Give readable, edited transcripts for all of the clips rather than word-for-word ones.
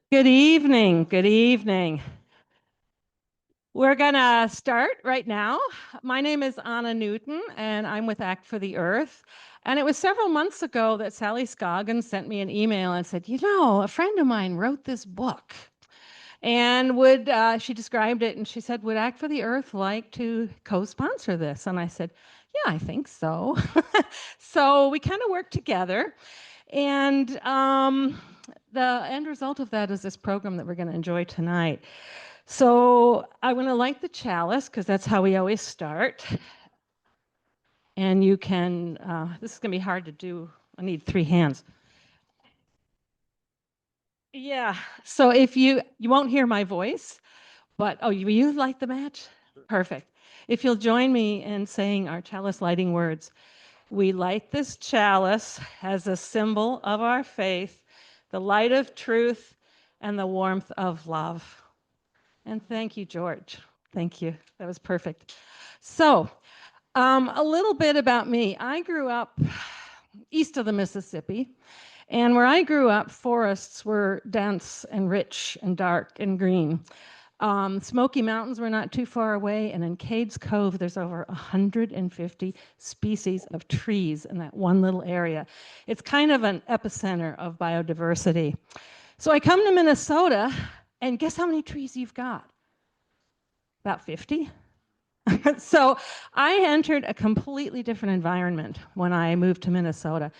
Good evening. Good evening. We're going to start right now. My name is Anna Newton, and I'm with Act for the Earth. And it was several months ago that Sally Scoggins sent me an email and said, a friend of mine wrote this book. And she described it and she said, would Act for the Earth like to co-sponsor this? And I said, yeah, I think so. So we kind of worked together. And the end result of that is this program that we're going to enjoy tonight. So I'm going to light the chalice because that's how we always start. And you can, this is going to be hard to do. I need 3 hands. Yeah. So if you won't hear my voice, but you light the match? Perfect. If you'll join me in saying our chalice lighting words. We light this chalice as a symbol of our faith, the light of truth, and the warmth of love. And thank you, George. Thank you. That was perfect. So, a little bit about me. I grew up east of the Mississippi, and where I grew up, forests were dense and rich and dark and green. Smoky Mountains were not too far away, and in Cades Cove, there's over 150 species of trees in that one little area. It's kind of an epicenter of biodiversity. So I come to Minnesota, and guess how many trees you've got? About 50? So I entered a completely different environment when I moved to Minnesota.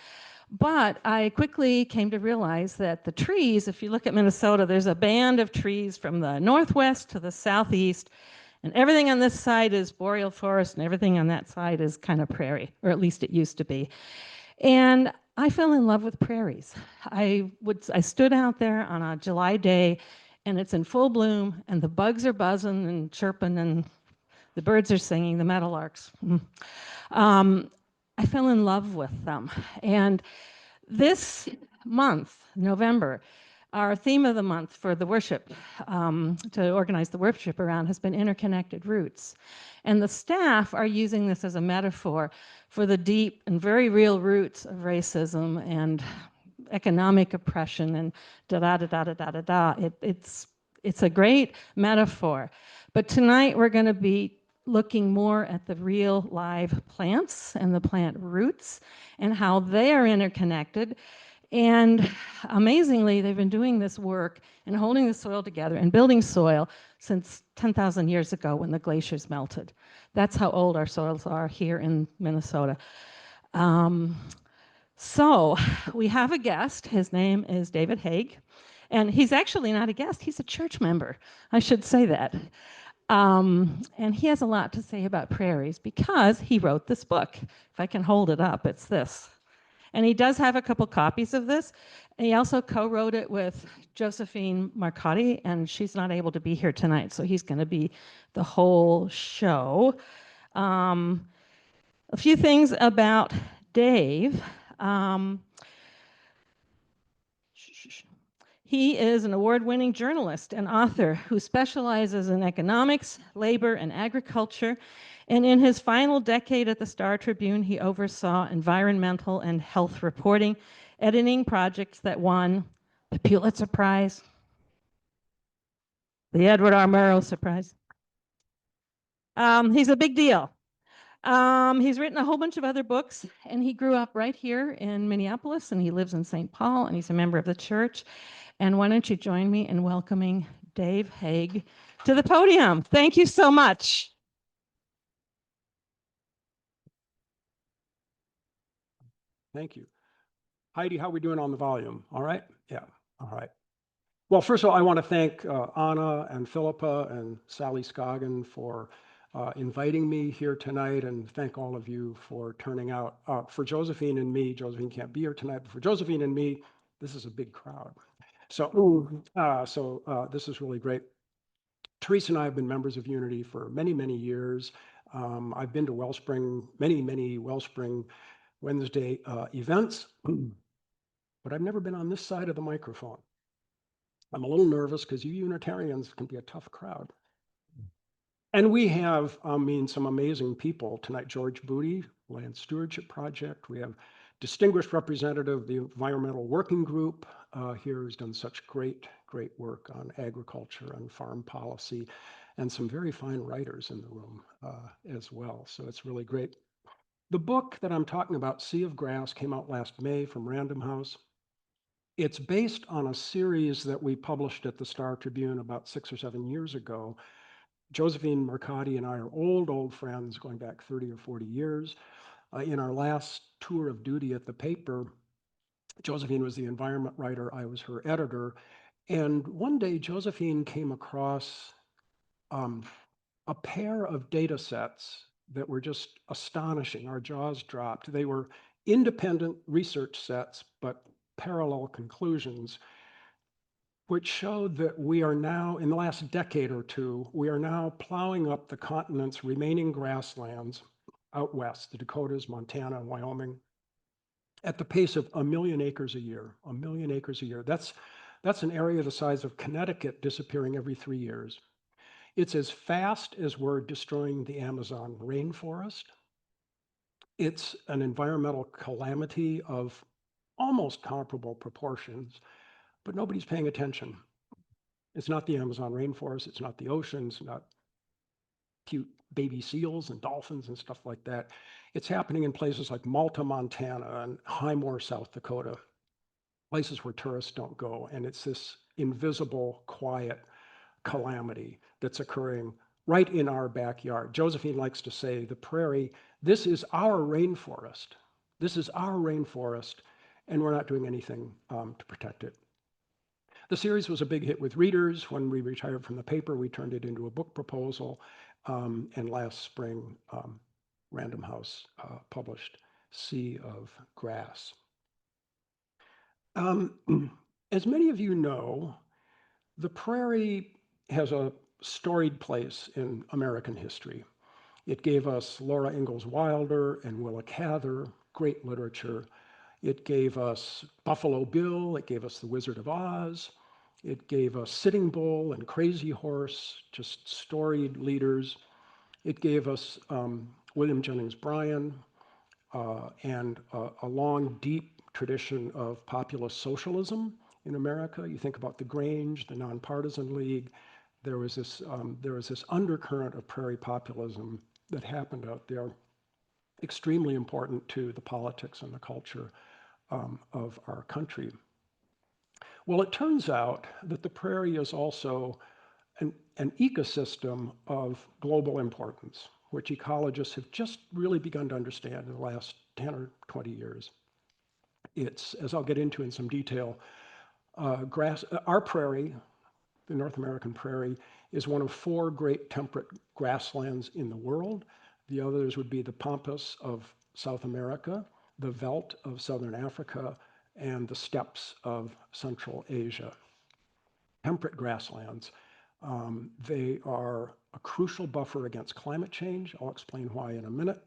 But I quickly came to realize that the trees, if you look at Minnesota, there's a band of trees from the northwest to the southeast, and everything on this side is boreal forest, and everything on that side is kind of prairie, or at least it used to be. And I fell in love with prairies. I stood out there on a July day, and it's in full bloom, and the bugs are buzzing and chirping, and the birds are singing, the meadowlarks. I fell in love with them. And this month, November, our theme of the month for the worship, to organize the worship around, has been interconnected roots. And the staff are using this as a metaphor for the deep and very real roots of racism and economic oppression and da-da-da-da-da-da-da. It's a great metaphor. But tonight we're going to be looking more at the real live plants and the plant roots and how they are interconnected. And amazingly, they've been doing this work and holding the soil together and building soil since 10,000 years ago when the glaciers melted. That's how old our soils are here in Minnesota. So we have a guest. His name is David Hage. And he's actually not a guest, he's a church member. I should say that. And he has a lot to say about prairies because he wrote this book. If I can hold it up, it's this. And he does have a couple copies of this. And he also co-wrote it with Josephine Marcotti, and she's not able to be here tonight, so he's going to be the whole show. A few things about Dave. He is an award-winning journalist and author who specializes in economics, labor, and agriculture. And in his final decade at the Star Tribune, he oversaw environmental and health reporting, editing projects that won the Pulitzer Prize, the Edward R. Murrow Prize. He's a big deal. He's written a whole bunch of other books, and he grew up right here in Minneapolis, and he lives in St. Paul, and he's a member of the church. And why don't you join me in welcoming Dave Hage to the podium? Thank you so much. Thank you. Heidi, how are we doing on the volume? All right? Yeah, all right. Well, first of all, I want to thank Anna and Philippa and Sally Scoggin for inviting me here tonight, and thank all of you for turning out. For Josephine and me, Josephine can't be here tonight, but for Josephine and me, this is a big crowd. So, this is really great. Teresa and I have been members of Unity for many, many years. I've been to Wellspring, many Wellspring Wednesday events, but I've never been on this side of the microphone. I'm a little nervous because you Unitarians can be a tough crowd. And we have, some amazing people tonight. George Booty, Land Stewardship Project. We have distinguished representative of the Environmental Working Group here has done such great work on agriculture and farm policy, and some very fine writers in the room as well. So it's really great. The book that I'm talking about, Sea of Grass, came out last May from Random House. It's based on a series that we published at the Star Tribune about 6 or 7 years ago. Josephine Mercati and I are old friends going back 30 or 40 years. In our last tour of duty at the paper, Josephine was the environment writer, I was her editor. And one day Josephine came across a pair of data sets that were just astonishing. Our jaws dropped. They were independent research sets, but parallel conclusions, which showed that we are now, in the last decade or two, we are now plowing up the continent's remaining grasslands out west, the Dakotas, Montana, and Wyoming, at the pace of 1 million acres a year. 1 million acres a year. That's an area the size of Connecticut disappearing every 3 years. It's as fast as we're destroying the Amazon rainforest. It's an environmental calamity of almost comparable proportions, but nobody's paying attention. It's not the Amazon rainforest, it's not the oceans, not cute baby seals and dolphins and stuff like that. It's happening in places like Malta, Montana, and Highmore, South Dakota, places where tourists don't go. And it's this invisible, quiet calamity that's occurring right in our backyard. Josephine likes to say, the prairie, this is our rainforest. This is our rainforest, and we're not doing anything to protect it. The series was a big hit with readers. When we retired from the paper, we turned it into a book proposal, and last spring, Random House published Sea of Grass. As many of you know, the prairie has a storied place in American history. It gave us Laura Ingalls Wilder and Willa Cather, great literature. It gave us Buffalo Bill, it gave us The Wizard of Oz, it gave us Sitting Bull and Crazy Horse, just storied leaders. It gave us William Jennings Bryan and a long, deep tradition of populist socialism in America. You think about the Grange, the Nonpartisan League. There was this undercurrent of prairie populism that happened out there, extremely important to the politics and the culture of our country. Well, it turns out that the prairie is also an ecosystem of global importance, which ecologists have just really begun to understand in the last 10 or 20 years. It's, as I'll get into in some detail, our prairie, the North American prairie, is one of 4 great temperate grasslands in the world. The others would be the pampas of South America, the veldt of Southern Africa, and the steppes of Central Asia. Temperate grasslands. They are a crucial buffer against climate change. I'll explain why in a minute.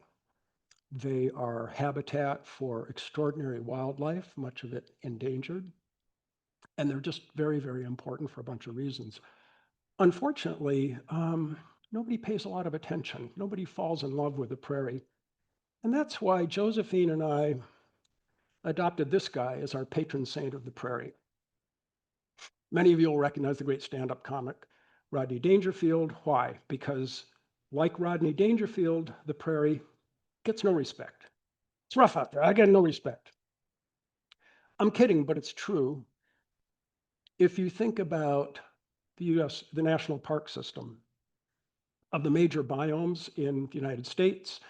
They are habitat for extraordinary wildlife, much of it endangered. And they're just very, very important for a bunch of reasons. Unfortunately, nobody pays a lot of attention. Nobody falls in love with the prairie. And that's why Josephine and I adopted this guy as our patron saint of the prairie. Many of you will recognize the great stand-up comic, Rodney Dangerfield. Why? Because like Rodney Dangerfield, the prairie gets no respect. It's rough out there. I get no respect. I'm kidding, but it's true. If you think about the US, the national park system, of the major biomes in the United States,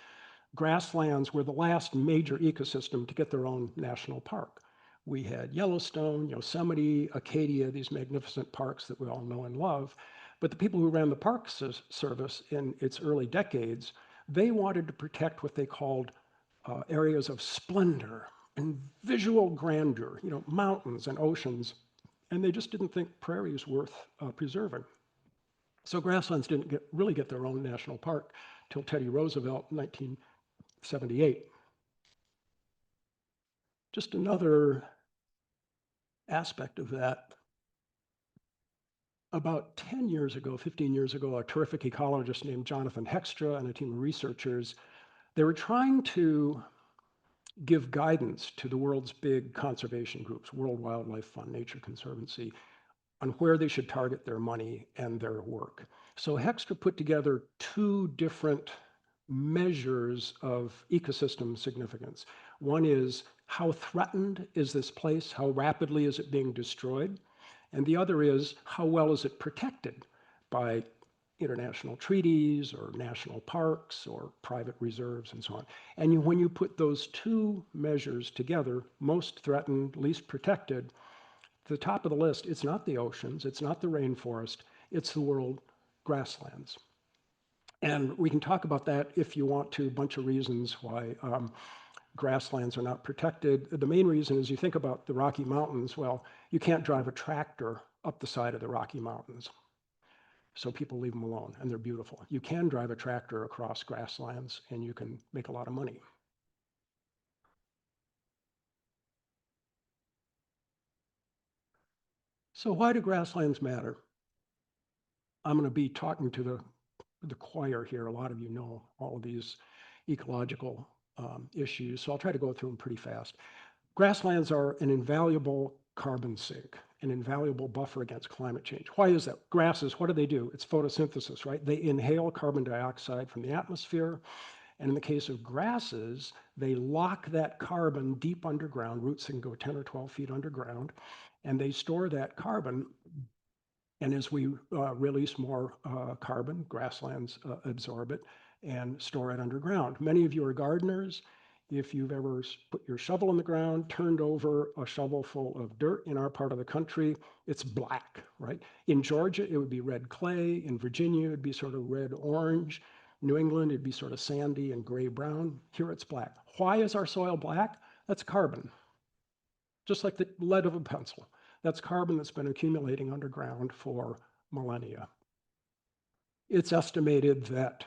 grasslands were the last major ecosystem to get their own national park. We had Yellowstone, Yosemite, Acadia, these magnificent parks that we all know and love. But the people who ran the Park Service in its early decades, they wanted to protect what they called areas of splendor and visual grandeur, mountains and oceans. And they just didn't think prairies worth preserving. So grasslands didn't really get their own national park till Teddy Roosevelt in 1978. Just another aspect of that. About 10 years ago, 15 years ago, a terrific ecologist named Jonathan Heckstra and a team of researchers, they were trying to give guidance to the world's big conservation groups, World Wildlife Fund, Nature Conservancy, on where they should target their money and their work. So Hextra put together two different measures of ecosystem significance. One is how threatened is this place? How rapidly is it being destroyed? And the other is how well is it protected by international treaties or national parks or private reserves and so on. And when you put those two measures together, most threatened, least protected, the top of the list, it's not the oceans, it's not the rainforest, it's the world grasslands. And we can talk about that if you want to, a bunch of reasons why grasslands are not protected. The main reason is you think about the Rocky Mountains, well, you can't drive a tractor up the side of the Rocky Mountains. So people leave them alone, and they're beautiful. You can drive a tractor across grasslands, and you can make a lot of money. So why do grasslands matter? I'm going to be talking to the choir here. A lot of you know all of these ecological issues, so I'll try to go through them pretty fast. Grasslands are an invaluable carbon sink, an invaluable buffer against climate change. Why is that? Grasses, what do? It's photosynthesis, right? They inhale carbon dioxide from the atmosphere. And in the case of grasses, they lock that carbon deep underground. Roots can go 10 or 12 feet underground. And they store that carbon. And as we release more carbon, grasslands absorb it and store it underground. Many of you are gardeners. If you've ever put your shovel in the ground, turned over a shovel full of dirt in our part of the country, it's black, right? In Georgia, it would be red clay. In Virginia, it would be sort of red-orange. New England, it'd be sort of sandy and gray-brown. Here it's black. Why is our soil black? That's carbon, just like the lead of a pencil. That's carbon that's been accumulating underground for millennia. It's estimated that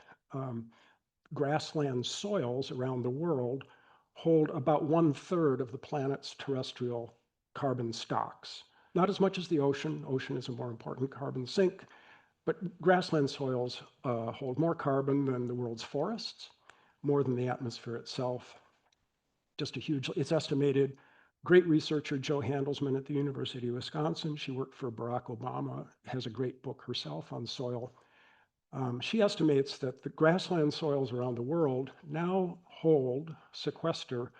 grassland soils around the world hold about 1/3 of the planet's terrestrial carbon stocks. Not as much as the ocean. Ocean is a more important carbon sink, but grassland soils hold more carbon than the world's forests, more than the atmosphere itself. Just a huge, it's estimated. Great researcher Jo Handelsman at the University of Wisconsin, she worked for Barack Obama, has a great book herself on soil. She estimates that the grassland soils around the world now sequester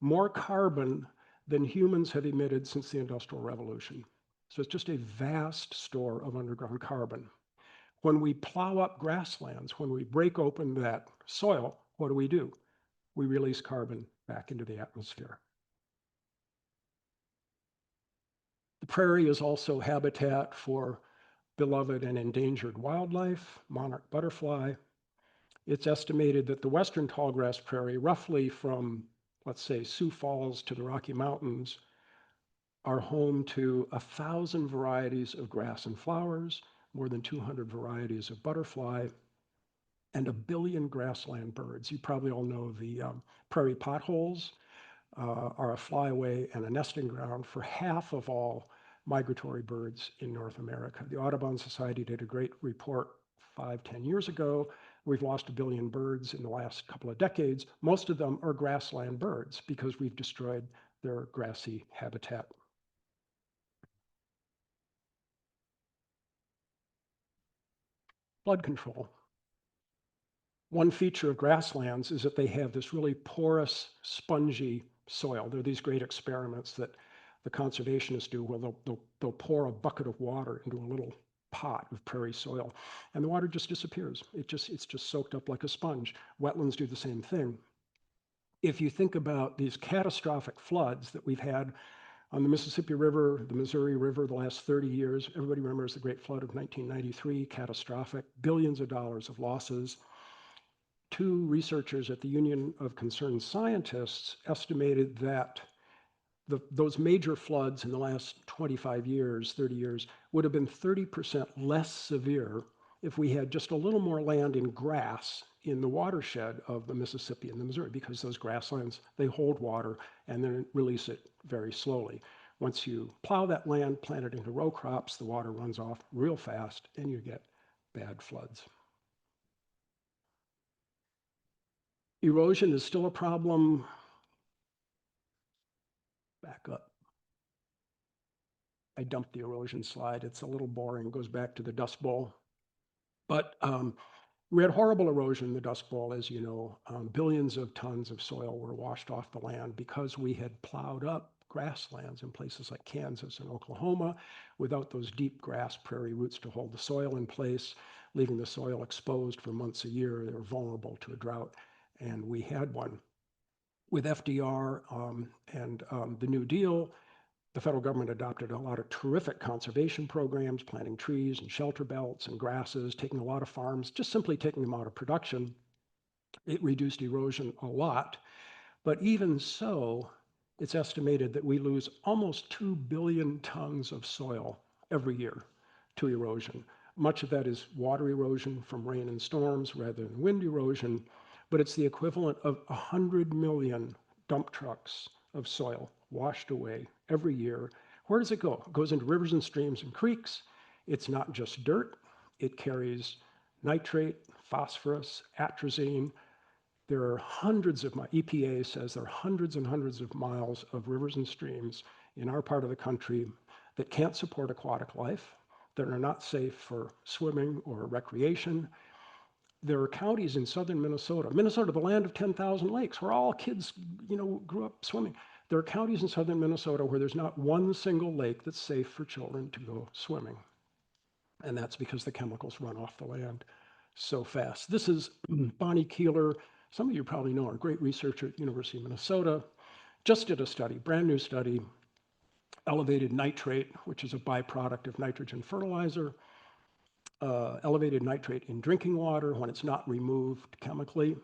more carbon than humans have emitted since the Industrial Revolution. So it's just a vast store of underground carbon. When we plow up grasslands, when we break open that soil, what do? We release carbon back into the atmosphere. The prairie is also habitat for beloved and endangered wildlife, monarch butterfly. It's estimated that the western tallgrass prairie, roughly from, let's say, Sioux Falls to the Rocky Mountains, are home to 1,000 varieties of grass and flowers, more than 200 varieties of butterfly, and 1 billion grassland birds. You probably all know the prairie potholes are a flyaway and a nesting ground for half of all migratory birds in North America. The Audubon Society did a great report 5-10 years ago. We've lost 1 billion birds in the last couple of decades. Most of them are grassland birds because we've destroyed their grassy habitat. Flood control. One feature of grasslands is that they have this really porous, spongy soil. There are these great experiments that the conservationists do where they'll pour a bucket of water into a little pot of prairie soil, and the water just disappears. It's just soaked up like a sponge. Wetlands do the same thing. If you think about these catastrophic floods that we've had on the Mississippi River, the Missouri River, the last 30 years, everybody remembers the Great Flood of 1993, catastrophic, billions of dollars of losses. Two researchers at the Union of Concerned Scientists estimated that those major floods in the last 25 years, 30 years, would have been 30% less severe if we had just a little more land in grass in the watershed of the Mississippi and the Missouri, because those grasslands, they hold water and then release it very slowly. Once you plow that land, plant it into row crops, the water runs off real fast and you get bad floods. Erosion is still a problem. Back up. I dumped the erosion slide. It's a little boring. It goes back to the Dust Bowl. But we had horrible erosion in the Dust Bowl, as you know. Billions of tons of soil were washed off the land because we had plowed up grasslands in places like Kansas and Oklahoma without those deep grass prairie roots to hold the soil in place, leaving the soil exposed for months a year. They were vulnerable to a drought, and we had one. With FDR and the New Deal, the federal government adopted a lot of terrific conservation programs, planting trees and shelter belts and grasses, taking a lot of farms, just simply taking them out of production. It reduced erosion a lot. But even so, it's estimated that we lose almost 2 billion tons of soil every year to erosion. Much of that is water erosion from rain and storms rather than wind erosion, but it's the equivalent of 100 million dump trucks of soil washed away every year. Where does it go? It goes into rivers and streams and creeks. It's not just dirt. It carries nitrate, phosphorus, atrazine. There are hundreds of EPA says there are hundreds and hundreds of miles of rivers and streams in our part of the country that can't support aquatic life, that are not safe for swimming or recreation. There are counties in southern Minnesota, the land of 10,000 lakes, where all kids, grew up swimming. There are counties in southern Minnesota where there's not one single lake that's safe for children to go swimming. And that's because the chemicals run off the land so fast. This is Bonnie Keeler. Some of you probably know her, a great researcher at University of Minnesota. Just did a study, brand new study, elevated nitrate, which is a byproduct of nitrogen fertilizer, elevated nitrate in drinking water when it's not removed chemically,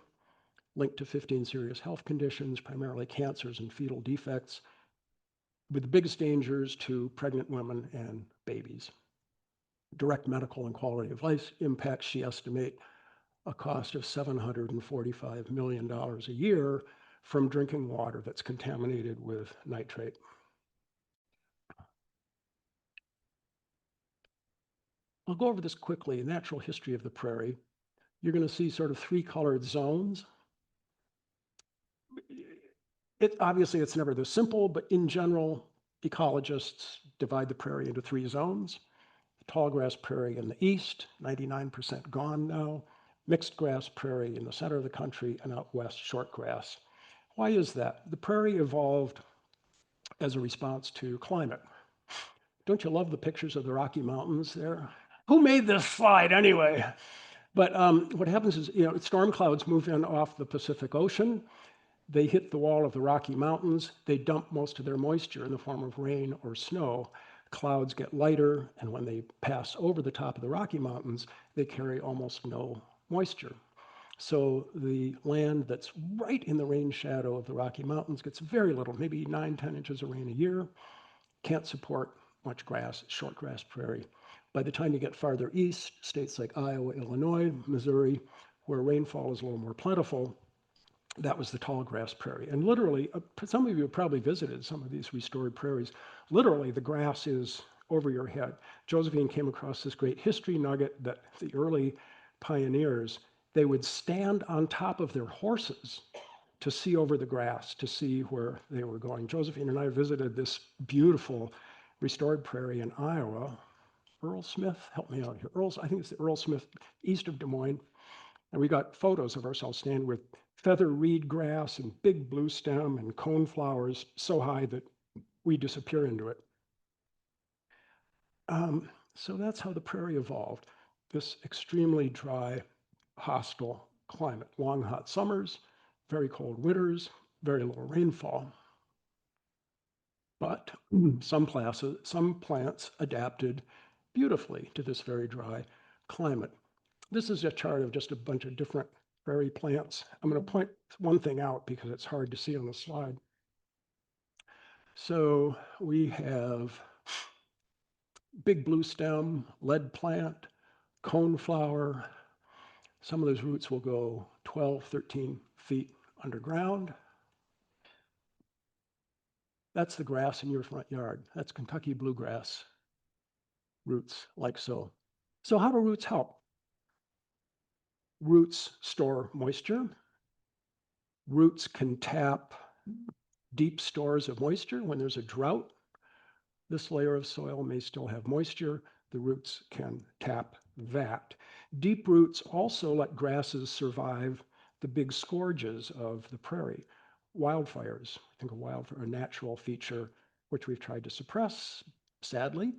linked to 15 serious health conditions, primarily cancers and fetal defects, with the biggest dangers to pregnant women and babies. Direct medical and quality of life impacts, she estimates, a cost of $745 million a year from drinking water that's contaminated with nitrate. I'll go over this quickly. Natural history of the prairie. You're going to see sort of 3 colored zones. Obviously, it's never this simple, but in general, ecologists divide the prairie into 3 zones. The tall grass prairie in the east, 99% gone now. Mixed grass prairie in the center of the country, and out west, short grass. Why is that? The prairie evolved as a response to climate. Don't you love the pictures of the Rocky Mountains there? Who made this slide anyway? But what happens is, storm clouds move in off the Pacific Ocean. They hit the wall of the Rocky Mountains. They dump most of their moisture in the form of rain or snow. Clouds get lighter, and when they pass over the top of the Rocky Mountains, they carry almost no moisture. So the land that's right in the rain shadow of the Rocky Mountains gets very little, maybe 9-10 inches of rain a year, can't support much grass, short grass prairie. By the time you get farther east, states like Iowa, Illinois, Missouri, where rainfall is a little more plentiful, that was the tall grass prairie. And literally, some of you have probably visited some of these restored prairies. Literally, the grass is over your head. Josephine came across this great history nugget that the early pioneers, they would stand on top of their horses to see over the grass, to see where they were going. Josephine and I visited this beautiful restored prairie in Iowa. Earl Smith, help me out here. I think it's the Earl Smith, east of Des Moines. And we got photos of ourselves standing with feather reed grass and big blue stem and cone flowers so high that we disappear into it. So that's how the prairie evolved, this extremely dry, hostile climate. Long, hot summers, very cold winters, very little rainfall. But some plants adapted beautifully to this very dry climate. This is a chart of just a bunch of different prairie plants. I'm going to point one thing out because it's hard to see on the slide. So we have big blue stem, lead plant, coneflower. Some of those roots will go 12, 13 feet underground. That's the grass in your front yard. That's Kentucky bluegrass roots, like so. So how do roots help? Roots store moisture. Roots can tap deep stores of moisture. When there's a drought, this layer of soil may still have moisture. The roots can tap that. Deep roots also let grasses survive the big scourges of the prairie. Wildfires, I think a wildfire, a natural feature which we've tried to suppress, sadly.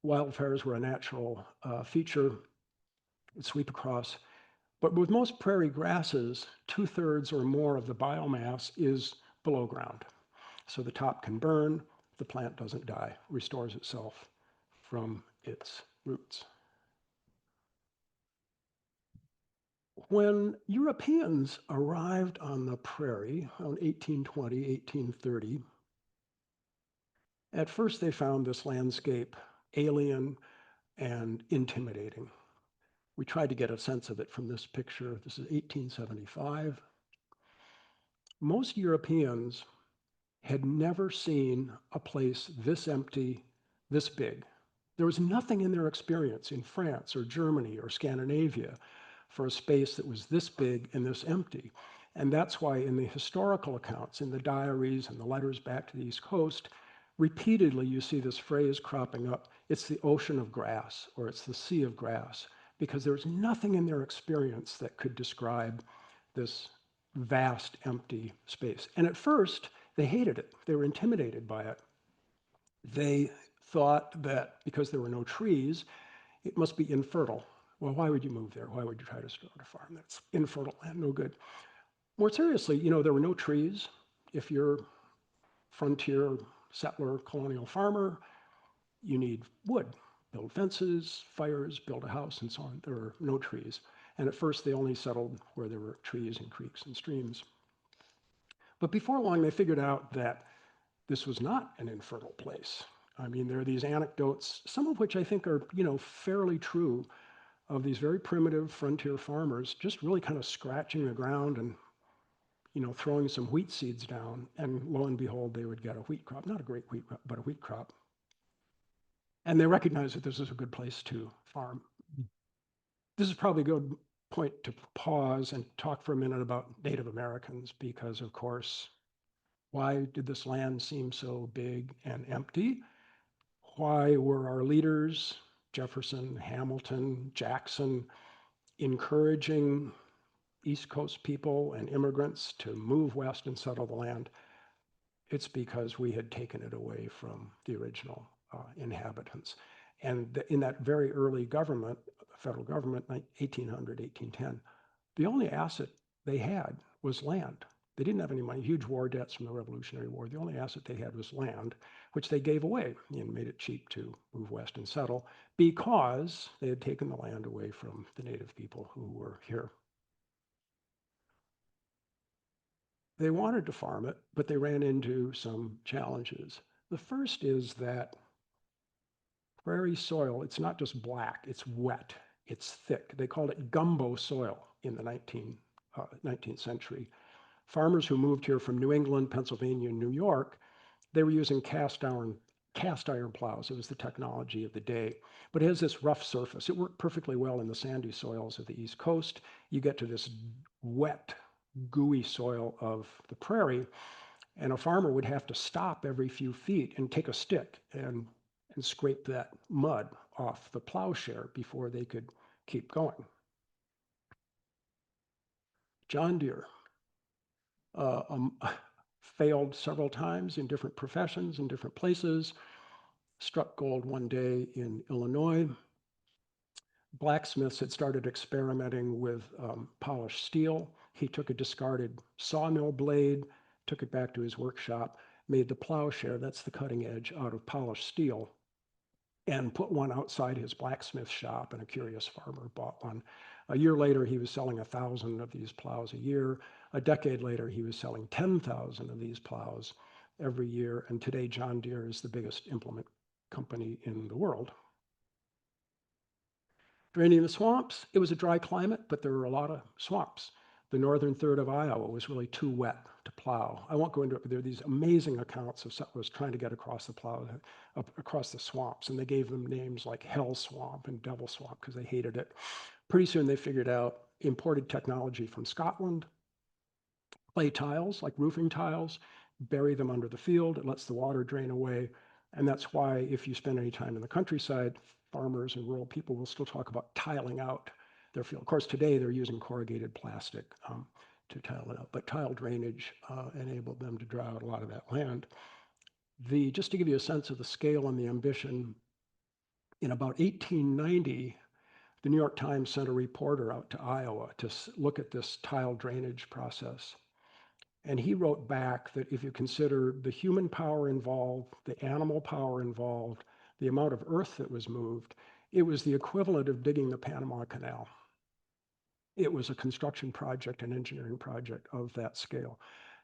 Wildfires were a natural feature that sweep across. But with most prairie grasses, 2/3 or more of the biomass is below ground. So the top can burn, the plant doesn't die, restores itself from its roots. When Europeans arrived on the prairie around 1820, 1830, at first they found this landscape alien and intimidating. We tried to get a sense of it from this picture. This is 1875. Most Europeans had never seen a place this empty, this big. There was nothing in their experience in France or Germany or Scandinavia for a space that was this big and this empty. And that's why in the historical accounts, in the diaries and the letters back to the East Coast, repeatedly you see this phrase cropping up, it's the ocean of grass or it's the sea of grass, because there was nothing in their experience that could describe this vast empty space. And at first, they hated it. They were intimidated by it. They thought that because there were no trees, it must be infertile. Well, why would you move there? Why would you try to start a farm? That's infertile land, no good. More seriously, there were no trees. If you're frontier settler colonial farmer, you need wood, build fences, fires, build a house, and so on. There were no trees. And at first, they only settled where there were trees and creeks and streams. But before long, they figured out that this was not an infertile place. I mean, there are these anecdotes, some of which I think are, fairly true, of these very primitive frontier farmers just really kind of scratching the ground and, throwing some wheat seeds down, and lo and behold, they would get a wheat crop, not a great wheat crop, but a wheat crop. And they recognized that this is a good place to farm. This is probably a good point to pause and talk for a minute about Native Americans, because of course, why did this land seem so big and empty? Why were our leaders, Jefferson, Hamilton, Jackson, encouraging East Coast people and immigrants to move west and settle the land? It's because we had taken it away from the original inhabitants. And in that very early government, federal government, 1800, 1810, the only asset they had was land. They didn't have any money, huge war debts from the Revolutionary War. The only asset they had was land, which they gave away and made it cheap to move west and settle because they had taken the land away from the native people who were here. They wanted to farm it, but they ran into some challenges. The first is that prairie soil, it's not just black, it's wet, it's thick. They called it gumbo soil in the 19th century. Farmers who moved here from New England, Pennsylvania, and New York, they were using cast iron plows. It was the technology of the day. But it has this rough surface. It worked perfectly well in the sandy soils of the East Coast. You get to this wet, gooey soil of the prairie, and a farmer would have to stop every few feet and take a stick and scrape that mud off the plowshare before they could keep going. John Deere failed several times in different professions, in different places, struck gold one day in Illinois. Blacksmiths had started experimenting with polished steel. He took a discarded sawmill blade, took it back to his workshop, made the plowshare, that's the cutting edge, out of polished steel, and put one outside his blacksmith shop, and a curious farmer bought one. A year later, he was selling 1,000 of these plows a year. A decade later, he was selling 10,000 of these plows every year. And today, John Deere is the biggest implement company in the world. Draining the swamps, it was a dry climate, but there were a lot of swamps. The northern third of Iowa was really too wet to plow. I won't go into it, but there are these amazing accounts of settlers trying to get across the plow, across the swamps, and they gave them names like Hell Swamp and Devil Swamp because they hated it. Pretty soon they figured out imported technology from Scotland, clay tiles, like roofing tiles, bury them under the field. It lets the water drain away. And that's why if you spend any time in the countryside, farmers and rural people will still talk about tiling out their field. Of course, today they're using corrugated plastic to tile it out, but tile drainage enabled them to draw out a lot of that land. Just to give you a sense of the scale and the ambition, in about 1890, the New York Times sent a reporter out to Iowa to look at this tile drainage process. And he wrote back that if you consider the human power involved, the animal power involved, the amount of earth that was moved, it was the equivalent of digging the Panama Canal. It was a construction project, an engineering project of that scale.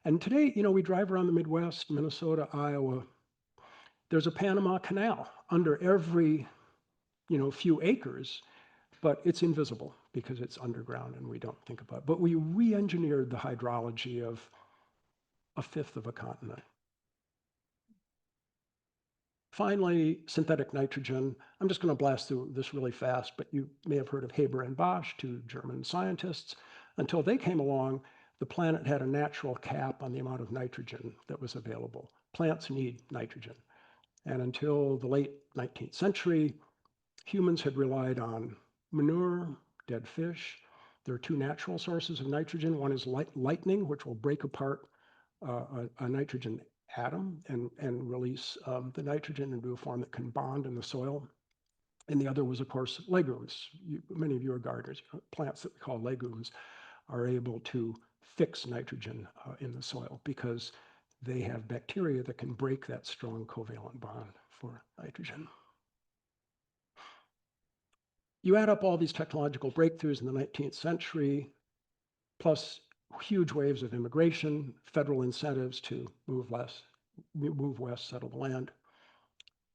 And today, we drive around the Midwest, Minnesota, Iowa, there's a Panama Canal under every, few acres, but it's invisible because it's underground and we don't think about it. But we re-engineered the hydrology of a fifth of a continent. Finally, synthetic nitrogen. I'm just going to blast through this really fast, but you may have heard of Haber and Bosch, two German scientists. Until they came along, the planet had a natural cap on the amount of nitrogen that was available. Plants need nitrogen. And until the late 19th century, humans had relied on manure, dead fish. There are two natural sources of nitrogen. One is lightning, which will break apart a nitrogen atom and release the nitrogen into a form that can bond in the soil. And the other was, of course, legumes. Many of you are gardeners. Plants that we call legumes are able to fix nitrogen in the soil because they have bacteria that can break that strong covalent bond for nitrogen. You add up all these technological breakthroughs in the 19th century, plus huge waves of immigration, federal incentives to move west, settle the land.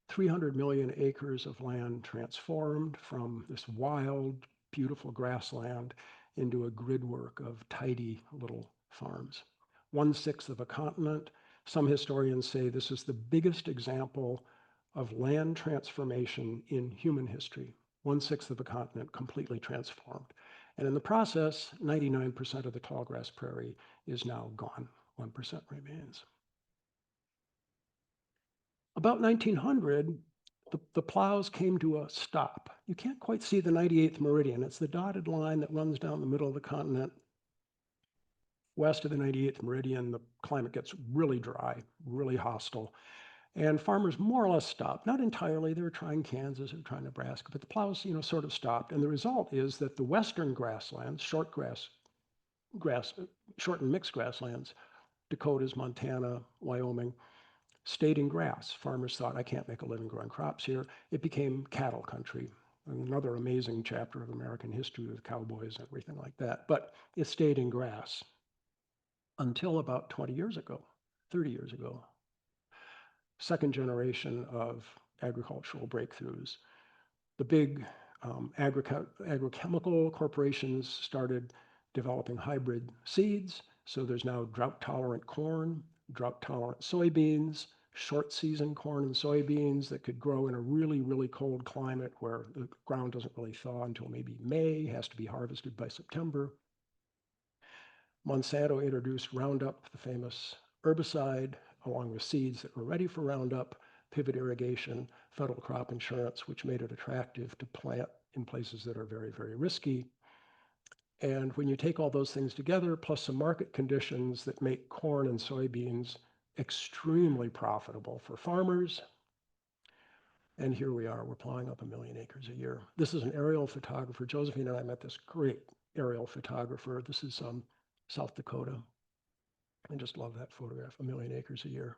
300 million acres of land transformed from this wild, beautiful grassland into a gridwork of tidy little farms. 1/6 of a continent. Some historians say this is the biggest example of land transformation in human history. 1/6 of a continent completely transformed. And in the process, 99% of the tallgrass prairie is now gone. 1% remains. About 1900, the plows came to a stop. You can't quite see the 98th meridian. It's the dotted line that runs down the middle of the continent. West of the 98th meridian, the climate gets really dry, really hostile. And farmers more or less stopped. Not entirely, they were trying Kansas, they were trying Nebraska, but the plows, sort of stopped. And the result is that the western grasslands, short and mixed grasslands, Dakotas, Montana, Wyoming, stayed in grass. Farmers thought, I can't make a living growing crops here. It became cattle country. Another amazing chapter of American history with cowboys and everything like that. But it stayed in grass until about 20 years ago, 30 years ago. Second generation of agricultural breakthroughs. The big agrochemical corporations started developing hybrid seeds. So there's now drought-tolerant corn, drought-tolerant soybeans, short season corn and soybeans that could grow in a really, really cold climate where the ground doesn't really thaw until maybe May, has to be harvested by September. Monsanto introduced Roundup, the famous herbicide, along with seeds that were ready for Roundup, pivot irrigation, federal crop insurance, which made it attractive to plant in places that are very, very risky. And when you take all those things together, plus some market conditions that make corn and soybeans extremely profitable for farmers, and here we are, we're plowing up 1 million acres a year. This is an aerial photographer. Josephine and I met this great aerial photographer. This is South Dakota. I just love that photograph, 1 million acres a year.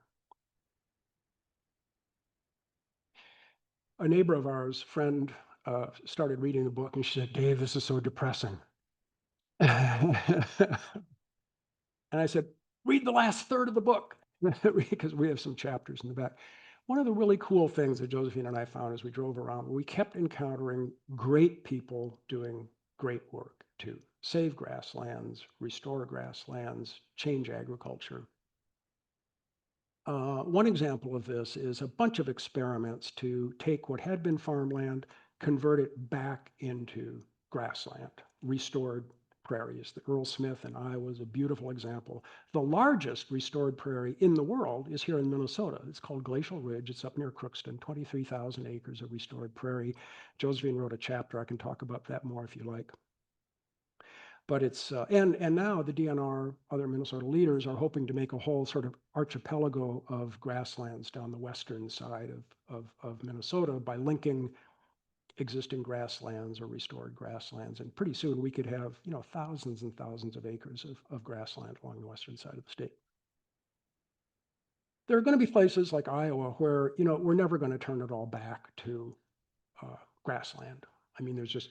A neighbor of ours, friend, started reading the book and she said, Dave, this is so depressing. And I said, read the last third of the book because we have some chapters in the back. One of the really cool things that Josephine and I found as we drove around, we kept encountering great people doing great work to save grasslands, restore grasslands, change agriculture. One example of this is a bunch of experiments to take what had been farmland, convert it back into grassland, restored prairies. The Earl Smith in Iowa is a beautiful example. The largest restored prairie in the world is here in Minnesota. It's called Glacial Ridge. It's up near Crookston, 23,000 acres of restored prairie. Josephine wrote a chapter. I can talk about that more if you like. But it's, and now the DNR, other Minnesota leaders are hoping to make a whole sort of archipelago of grasslands down the western side of Minnesota by linking existing grasslands or restored grasslands. And pretty soon we could have, thousands and thousands of acres of grassland along the western side of the state. There are going to be places like Iowa where, we're never going to turn it all back to grassland. I mean, there's just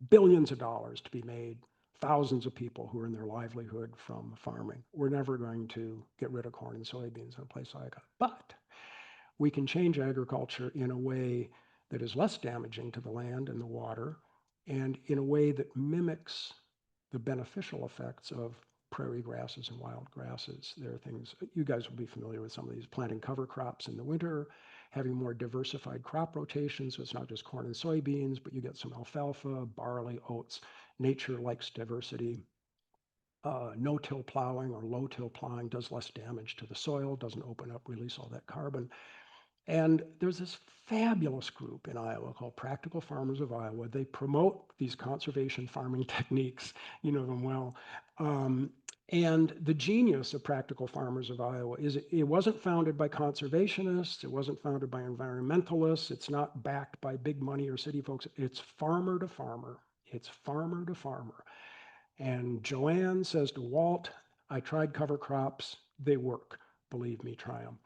billions of dollars to be made, thousands of people who earn their livelihood from farming. We're never going to get rid of corn and soybeans in a place like that. But we can change agriculture in a way that is less damaging to the land and the water, and in a way that mimics the beneficial effects of prairie grasses and wild grasses. There are things, you guys will be familiar with some of these, planting cover crops in the winter, having more diversified crop rotations, so it's not just corn and soybeans, but you get some alfalfa, barley, oats. Nature likes diversity. No-till plowing or low-till plowing does less damage to the soil, doesn't open up, release all that carbon. And there's this fabulous group in Iowa called Practical Farmers of Iowa. They promote these conservation farming techniques, you know them well. And the genius of Practical Farmers of Iowa is it wasn't founded by conservationists, it wasn't founded by environmentalists, it's not backed by big money or city folks, it's farmer to farmer. It's farmer to farmer. And Joanne says to Walt, I tried cover crops, they work. Believe me, try them.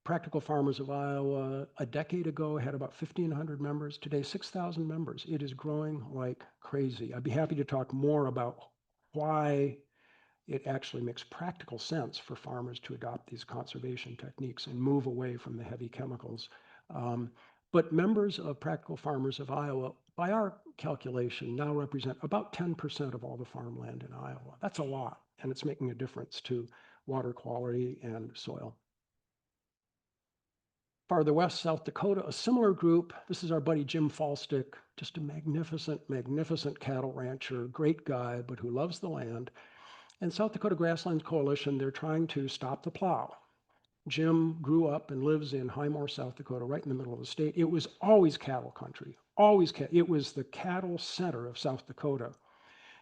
Practical Farmers of Iowa a decade ago had about 1,500 members. Today, 6,000 members. It is growing like crazy. I'd be happy to talk more about why it actually makes practical sense for farmers to adopt these conservation techniques and move away from the heavy chemicals. But members of Practical Farmers of Iowa, by our calculation, now represent about 10% of all the farmland in Iowa. That's a lot, and it's making a difference to water quality and soil. Farther west, South Dakota, a similar group. This is our buddy Jim Falstick, just a magnificent, magnificent cattle rancher, great guy, but who loves the land. And South Dakota Grasslands Coalition, they're trying to stop the plow. Jim grew up and lives in Highmore, South Dakota, right in the middle of the state. It was always cattle country, always it was the cattle center of South Dakota.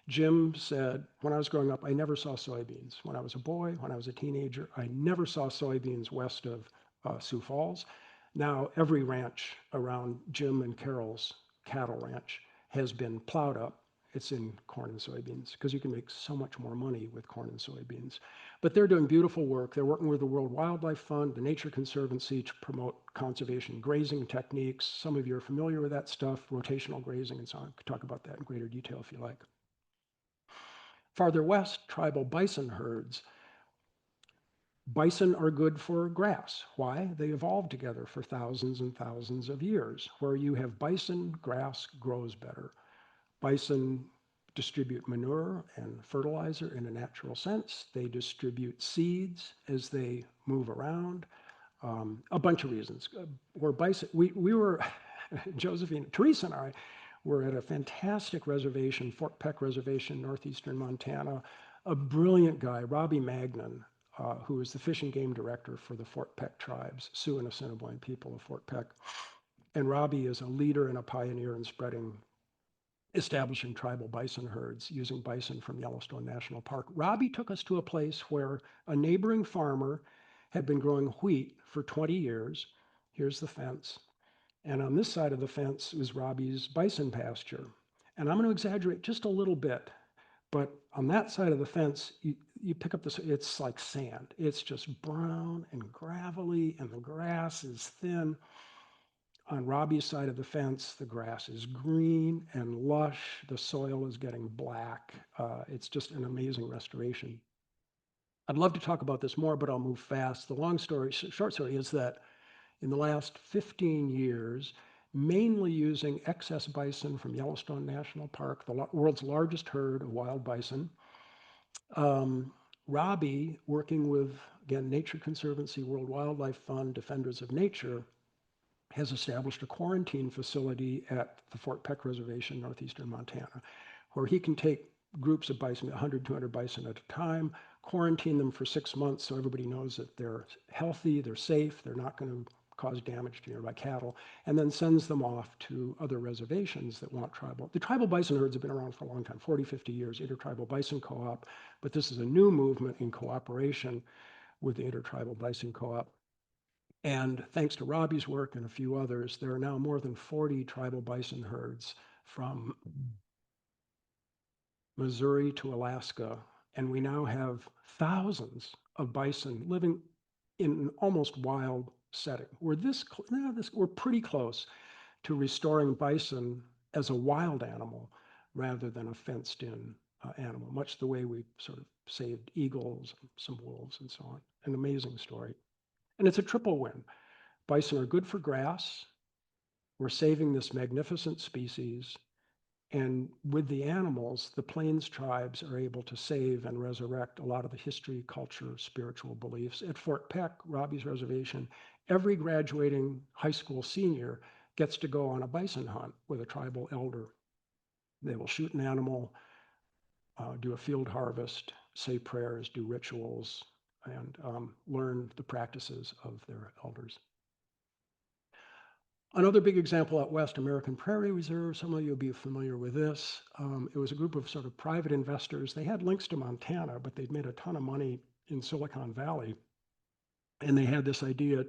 Jim said, when I was growing up, I never saw soybeans. When I was a boy, when I was a teenager, I never saw soybeans west of Sioux Falls. Now every ranch around Jim and Carol's cattle ranch has been plowed up. It's in corn and soybeans because you can make so much more money with corn and soybeans. But they're doing beautiful work. They're working with the World Wildlife Fund, the Nature Conservancy to promote conservation grazing techniques. Some of you are familiar with that stuff, rotational grazing and so on. I could talk about that in greater detail if you like. Farther west, tribal bison herds. Bison are good for grass. Why? They evolved together for thousands and thousands of years. Where you have bison, grass grows better. Bison distribute manure and fertilizer in a natural sense. They distribute seeds as they move around. A bunch of reasons. Where bison, we were, Josephine, Teresa and I were at a fantastic reservation, Fort Peck Reservation, northeastern Montana. A brilliant guy, Robbie Magnan, who is the fish and game director for the Fort Peck tribes, Sioux and Assiniboine people of Fort Peck. And Robbie is a leader and a pioneer in establishing tribal bison herds using bison from Yellowstone National Park. Robbie took us to a place where a neighboring farmer had been growing wheat for 20 years. Here's the fence. And on this side of the fence is Robbie's bison pasture. And I'm going to exaggerate just a little bit, but on that side of the fence, you pick up this, it's like sand. It's just brown and gravelly, and the grass is thin. On Robbie's side of the fence, the grass is green and lush. The soil is getting black. It's just an amazing restoration. I'd love to talk about this more, but I'll move fast. The short story is that in the last 15 years, mainly using excess bison from Yellowstone National Park, the world's largest herd of wild bison. Robbie, working with, again, Nature Conservancy, World Wildlife Fund, Defenders of Nature, has established a quarantine facility at the Fort Peck Reservation, northeastern Montana, where he can take groups of bison, 100, 200 bison at a time, quarantine them for 6 months so everybody knows that they're healthy, they're safe, they're not going to cause damage to nearby cattle, and then sends them off to other reservations that want tribal. The tribal bison herds have been around for a long time, 40, 50 years, intertribal bison co-op, but this is a new movement in cooperation with the intertribal bison co-op. And thanks to Robbie's work and a few others, there are now more than 40 tribal bison herds from Missouri to Alaska, and we now have thousands of bison living in an almost wild setting. We're we're pretty close to restoring bison as a wild animal rather than a fenced-in animal, much the way we sort of saved eagles, some wolves, and so on. An amazing story. And it's a triple win. Bison are good for grass. We're saving this magnificent species. And with the animals, the Plains tribes are able to save and resurrect a lot of the history, culture, spiritual beliefs. At Fort Peck, Robbie's reservation, every graduating high school senior gets to go on a bison hunt with a tribal elder. They will shoot an animal, do a field harvest, say prayers, do rituals, and learn the practices of their elders. Another big example out west, American Prairie Reserve. Some of you will be familiar with this. It was a group of sort of private investors. They had links to Montana, but they'd made a ton of money in Silicon Valley. And they had this idea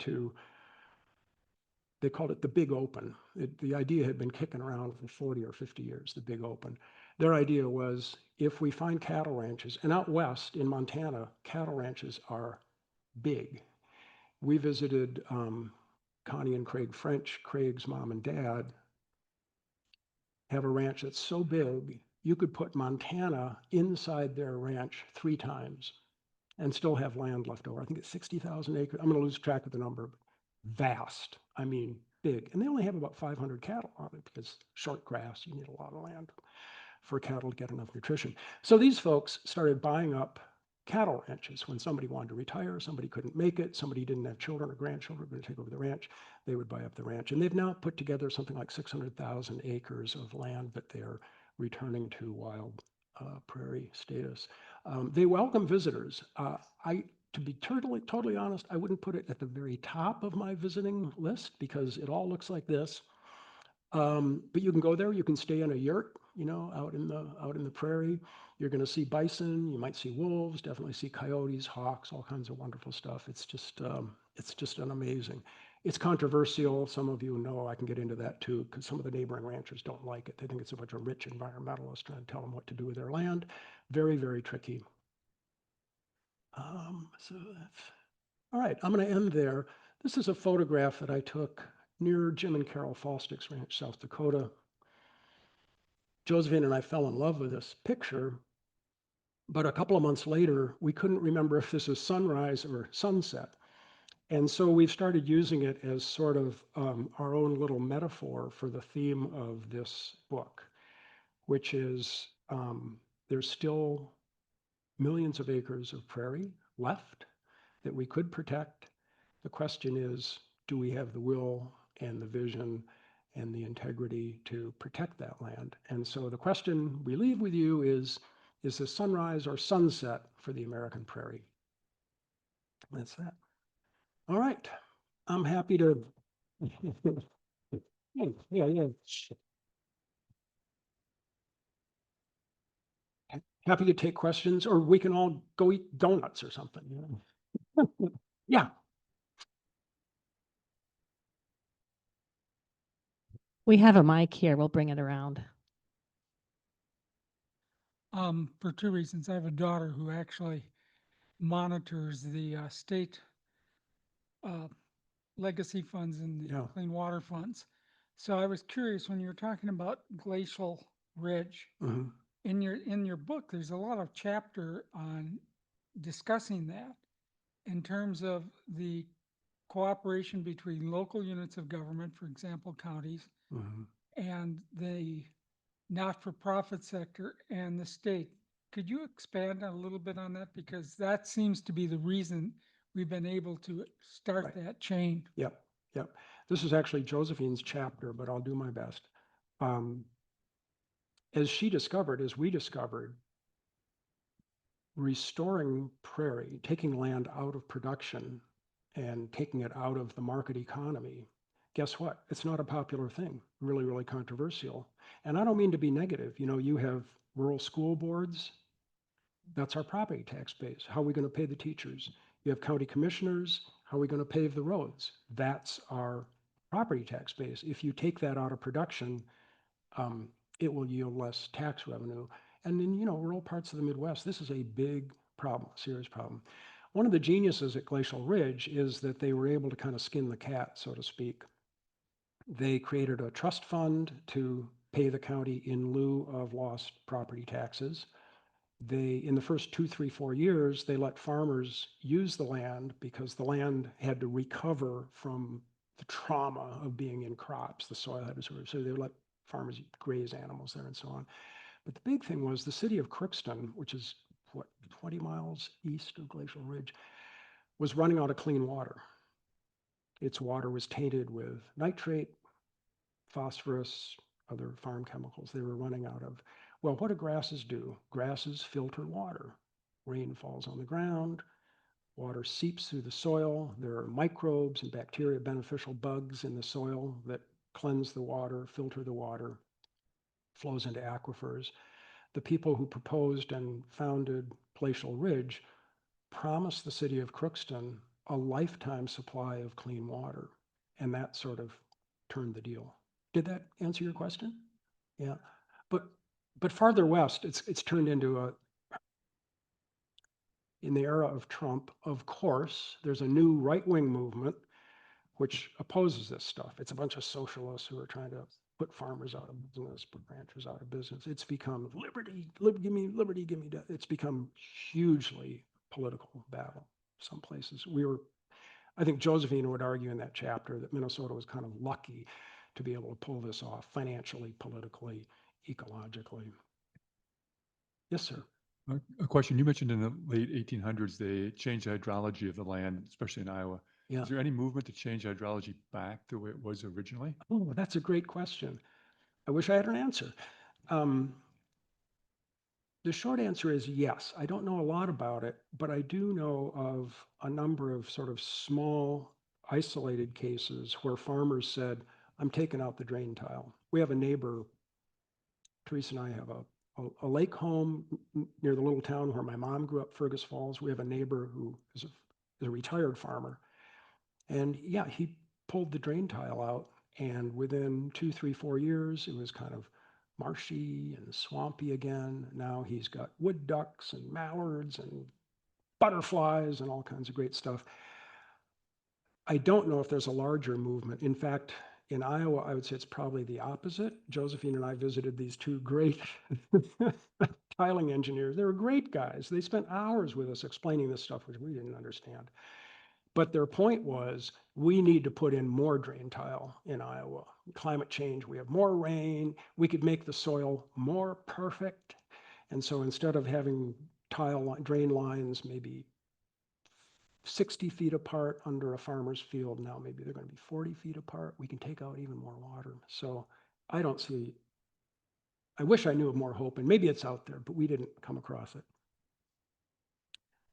they called it the Big Open. The idea had been kicking around for 40 or 50 years, the Big Open. Their idea was if we find cattle ranches, and out west in Montana, cattle ranches are big. We visited Connie and Craig French, Craig's mom and dad, have a ranch that's so big, you could put Montana inside their ranch 3 times and still have land left over. I think it's 60,000 acres. I'm going to lose track of the number. Vast. I mean, big. And they only have about 500 cattle on it because short grass, you need a lot of land for cattle to get enough nutrition. So these folks started buying up cattle ranches. When somebody wanted to retire, somebody couldn't make it, somebody didn't have children or grandchildren going to take over the ranch, they would buy up the ranch. And they've now put together something like 600,000 acres of land that they're returning to wild prairie status. They welcome visitors. To be totally honest, I wouldn't put it at the very top of my visiting list because it all looks like this. But you can go there, you can stay in a yurt, out in the prairie. You're going to see bison, you might see wolves, definitely see coyotes, hawks, all kinds of wonderful stuff. It's just an amazing. It's controversial. Some of you know I can get into that too, because some of the neighboring ranchers don't like it. They think it's a bunch of rich environmentalists trying to tell them what to do with their land. Very, very tricky. So that's all right. I'm going to end there. This is a photograph that I took near Jim and Carol Falstick's ranch, South Dakota. Josephine and I fell in love with this picture, but a couple of months later, we couldn't remember if this was sunrise or sunset. And so we've started using it as sort of our own little metaphor for the theme of this book, which is there's still millions of acres of prairie left that we could protect. The question is, do we have the will and the vision and the integrity to protect that land? And so the question we leave with you is this sunrise or sunset for the American prairie? That's that. All right. I'm happy to. Yeah. Happy to take questions, or we can all go eat donuts or something. Yeah. We have a mic here. We'll bring it around. For 2 reasons. I have a daughter who actually monitors the state legacy funds and the clean water funds. So I was curious when you were talking about glacial ridge. Mhm. In your book, there's a lot of chapter on discussing that in terms of the cooperation between local units of government, for example, counties, Mhm. and the not-for-profit sector and the state. Could you expand a little bit on that? Because that seems to be the reason we've been able to start that chain. Yep. This is actually Josephine's chapter, but I'll do my best. As we discovered, restoring prairie, taking land out of production and taking it out of the market economy, guess what? It's not a popular thing, really, really controversial. And I don't mean to be negative. You know, you have rural school boards. That's our property tax base. How are we going to pay the teachers? You have county commissioners. How are we going to pave the roads? That's our property tax base. If you take that out of production, it will yield less tax revenue. And in, you know, rural parts of the Midwest, this is a big problem, serious problem. One of the geniuses at Glacial Ridge is that they were able to kind of skin the cat, so to speak. They created a trust fund to pay the county in lieu of lost property taxes. They, in the first 2, 3, 4 years, they let farmers use the land because the land had to recover from the trauma of being in crops. The soil had to sort of, so they let farmers graze animals there and so on. But the big thing was the city of Crookston, which is what, 20 miles east of Glacial Ridge, was running out of clean water. Its water was tainted with nitrate, phosphorus, other farm chemicals they were running out of. Well, what do grasses do? Grasses filter water. Rain falls on the ground, water seeps through the soil. There are microbes and bacteria, beneficial bugs in the soil that cleanse the water, filter the water, flows into aquifers. The people who proposed and founded Glacial Ridge promised the city of Crookston a lifetime supply of clean water, and that sort of turned the deal. Did that answer your question? Yeah, but farther west, it's turned into a, in the era of Trump, of course, there's a new right-wing movement which opposes this stuff. It's a bunch of socialists who are trying to put farmers out of business, put ranchers out of business. It's become liberty, give me liberty, give me death. It's become hugely political battle. Some places I think Josephine would argue in that chapter that Minnesota was kind of lucky to be able to pull this off financially, politically, ecologically. Yes, sir. A question, you mentioned in the late 1800s, they changed the hydrology of the land, especially in Iowa. Yeah. Is there any movement to change hydrology back to where it was originally? Oh, that's a great question. I wish I had an answer. The short answer is yes. I don't know a lot about it, but I do know of a number of sort of small, isolated cases where farmers said, I'm taking out the drain tile. We have a neighbor, Teresa and I have a lake home near the little town where my mom grew up, Fergus Falls. We have a neighbor who is a retired farmer. And yeah, he pulled the drain tile out, and within 2, 3, 4 years, it was kind of marshy and swampy again. Now he's got wood ducks and mallards and butterflies and all kinds of great stuff. I don't know if there's a larger movement. In fact, in Iowa, I would say it's probably the opposite. Josephine and I visited these two great tiling engineers. They were great guys. They spent hours with us explaining this stuff, which we didn't understand. But their point was, we need to put in more drain tile in Iowa. Climate change, we have more rain, we could make the soil more perfect. And so instead of having drain lines maybe 60 feet apart under a farmer's field, now maybe they're going to be 40 feet apart. We can take out even more water. So I wish I knew of more hope, and maybe it's out there, but we didn't come across it.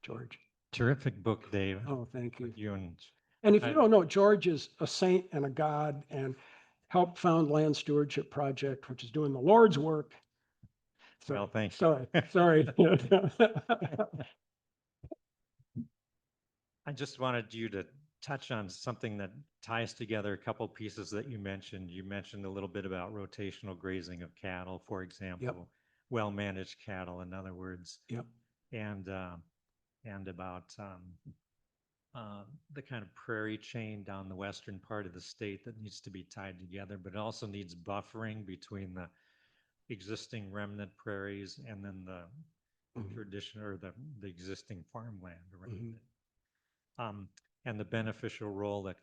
George. Terrific book, Dave. Oh, thank you. And if you don't know, George is a saint and a god and helped found Land Stewardship Project, which is doing the Lord's work. So, well, thank you. Sorry. I just wanted you to touch on something that ties together a couple pieces that you mentioned. You mentioned a little bit about rotational grazing of cattle, for example, Yep. well-managed cattle, in other words. Yep. And about the kind of prairie chain down the western part of the state that needs to be tied together, but it also needs buffering between the existing remnant prairies and then the tradition or the existing farmland around it. And the beneficial role that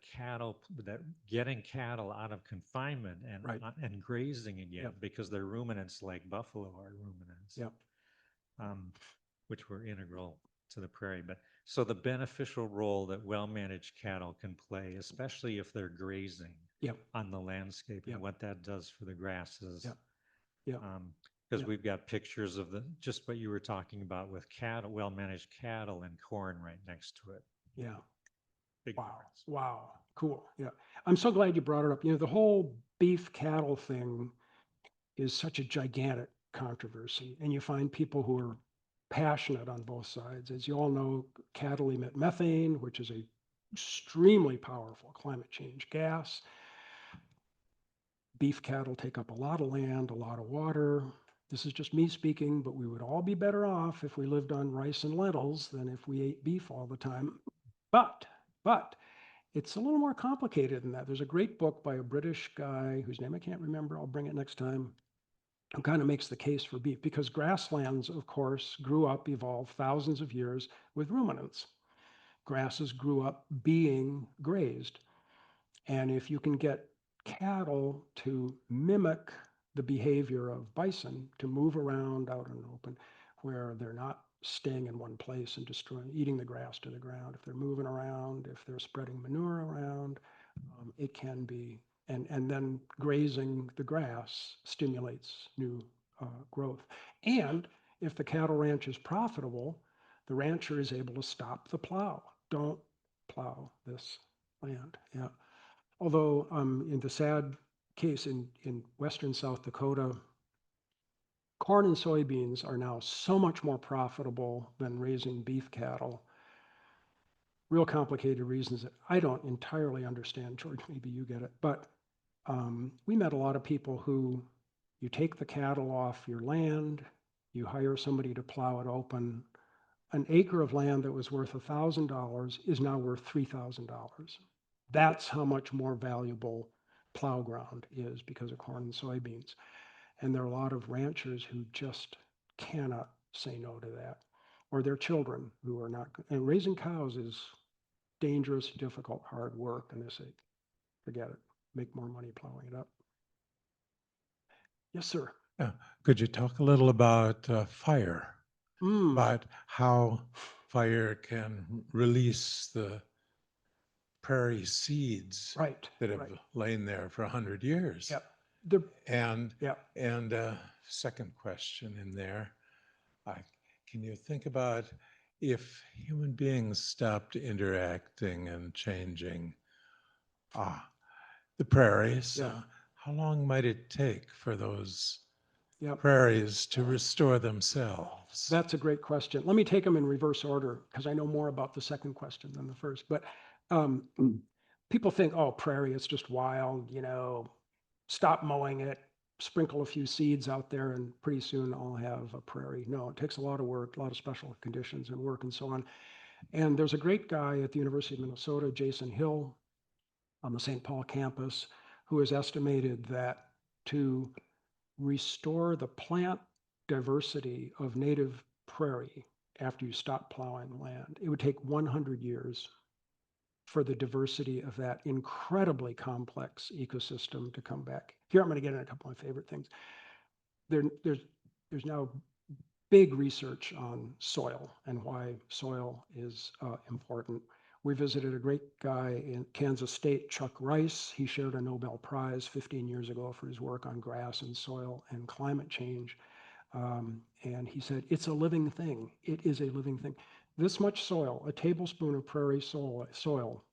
getting cattle out of confinement and Right. And grazing again, Yep. because they're ruminants like buffalo are ruminants. Yep. Which were integral to the prairie. But so the beneficial role that well-managed cattle can play, especially if they're grazing Yep. on the landscape, Yep. and what that does for the grasses. Yep. Yep. Because Yeah. we've got pictures of just what you were talking about with cattle, well-managed cattle and corn right next to it. Yeah. Big Wow. difference. Wow. Cool. Yeah. I'm so glad you brought it up. The whole beef cattle thing is such a gigantic controversy, and you find people who are passionate on both sides. As you all know, cattle emit methane, which is a extremely powerful climate change gas. Beef cattle take up a lot of land, a lot of water. This is just me speaking, but we would all be better off if we lived on rice and lentils than if we ate beef all the time. But it's a little more complicated than that. There's a great book by a British guy whose name I can't remember. I'll bring it next time, who kind of makes the case for beef, because grasslands, of course, grew up, evolved thousands of years with ruminants. Grasses grew up being grazed. And if you can get cattle to mimic the behavior of bison, to move around out in the open, where they're not staying in one place and eating the grass to the ground, if they're moving around, if they're spreading manure around, it can be, and then grazing the grass stimulates new growth. And if the cattle ranch is profitable, the rancher is able to stop the plow. Don't plow this land. Yeah. Although in the sad case in western South Dakota, corn and soybeans are now so much more profitable than raising beef cattle. Real complicated reasons that I don't entirely understand. George, maybe you get it. But we met a lot of people who, you take the cattle off your land, you hire somebody to plow it open. An acre of land that was worth $1,000 is now worth $3,000. That's how much more valuable plow ground is because of corn and soybeans. And there are a lot of ranchers who just cannot say no to that, or their children who are not. And raising cows is dangerous, difficult, hard work, and they say, forget it, make more money plowing it up. Yes, sir. Could you talk a little about fire, Mm, about how fire can release the prairie seeds right, that have right. lain there for 100 years? Yep. The, And yep. second question in there, can you think about if human beings stopped interacting and changing the prairies, Yeah. how long might it take for those Yep. prairies to restore themselves? That's a great question. Let me take them in reverse order because I know more about the second question than the first. But people think, oh, prairie, it's just wild, stop mowing it, sprinkle a few seeds out there, and pretty soon I'll have a prairie. No, it takes a lot of work, a lot of special conditions and work and so on. And there's a great guy at the University of Minnesota, Jason Hill, on the St. Paul campus, who has estimated that to restore the plant diversity of native prairie after you stop plowing land, it would take 100 years for the diversity of that incredibly complex ecosystem to come back. Here I'm going to get into a couple of my favorite things. There's now big research on soil and why soil is important. We visited a great guy in Kansas State, Chuck Rice. He shared a Nobel Prize 15 years ago for his work on grass and soil and climate change. And he said, it's a living thing. It is a living thing. This much soil, a tablespoon of prairie soil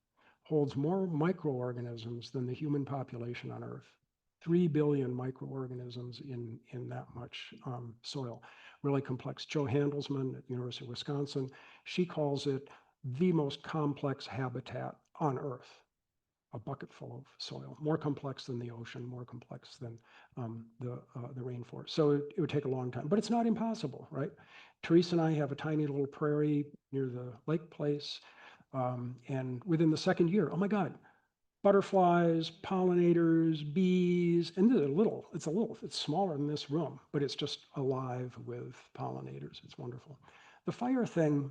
holds more microorganisms than the human population on Earth. 3 billion microorganisms in that much soil. Really complex. Jo Handelsman at the University of Wisconsin, she calls it the most complex habitat on Earth. A bucket full of soil, more complex than the ocean, more complex than the rainforest. So it would take a long time, but it's not impossible, right? Teresa and I have a tiny little prairie near the lake place. And within the second year, oh my God, butterflies, pollinators, bees, and it's smaller than this room, but it's just alive with pollinators. It's wonderful. The fire thing,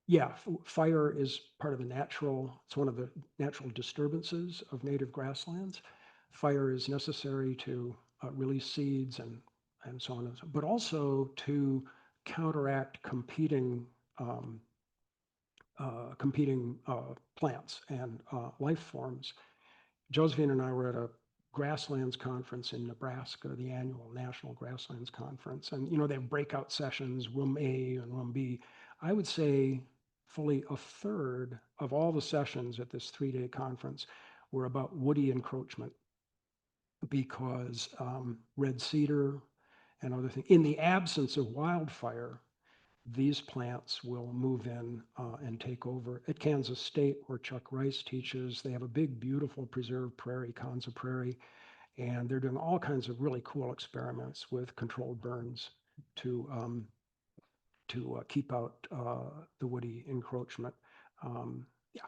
yeah, fire is part of it's one of the natural disturbances of native grasslands. Fire is necessary to release seeds and so on, but also to counteract competing plants and life forms. Josephine and I were at a Grasslands Conference in Nebraska, the annual National Grasslands Conference. And, they have breakout sessions, room A and room B. I would say fully a third of all the sessions at this 3-day conference were about woody encroachment, because red cedar and other things, in the absence of wildfire, these plants will move in and take over. At Kansas State, where Chuck Rice teaches, they have a big, beautiful preserved prairie, Kanza Prairie, and they're doing all kinds of really cool experiments with controlled burns to keep out the woody encroachment. Yeah.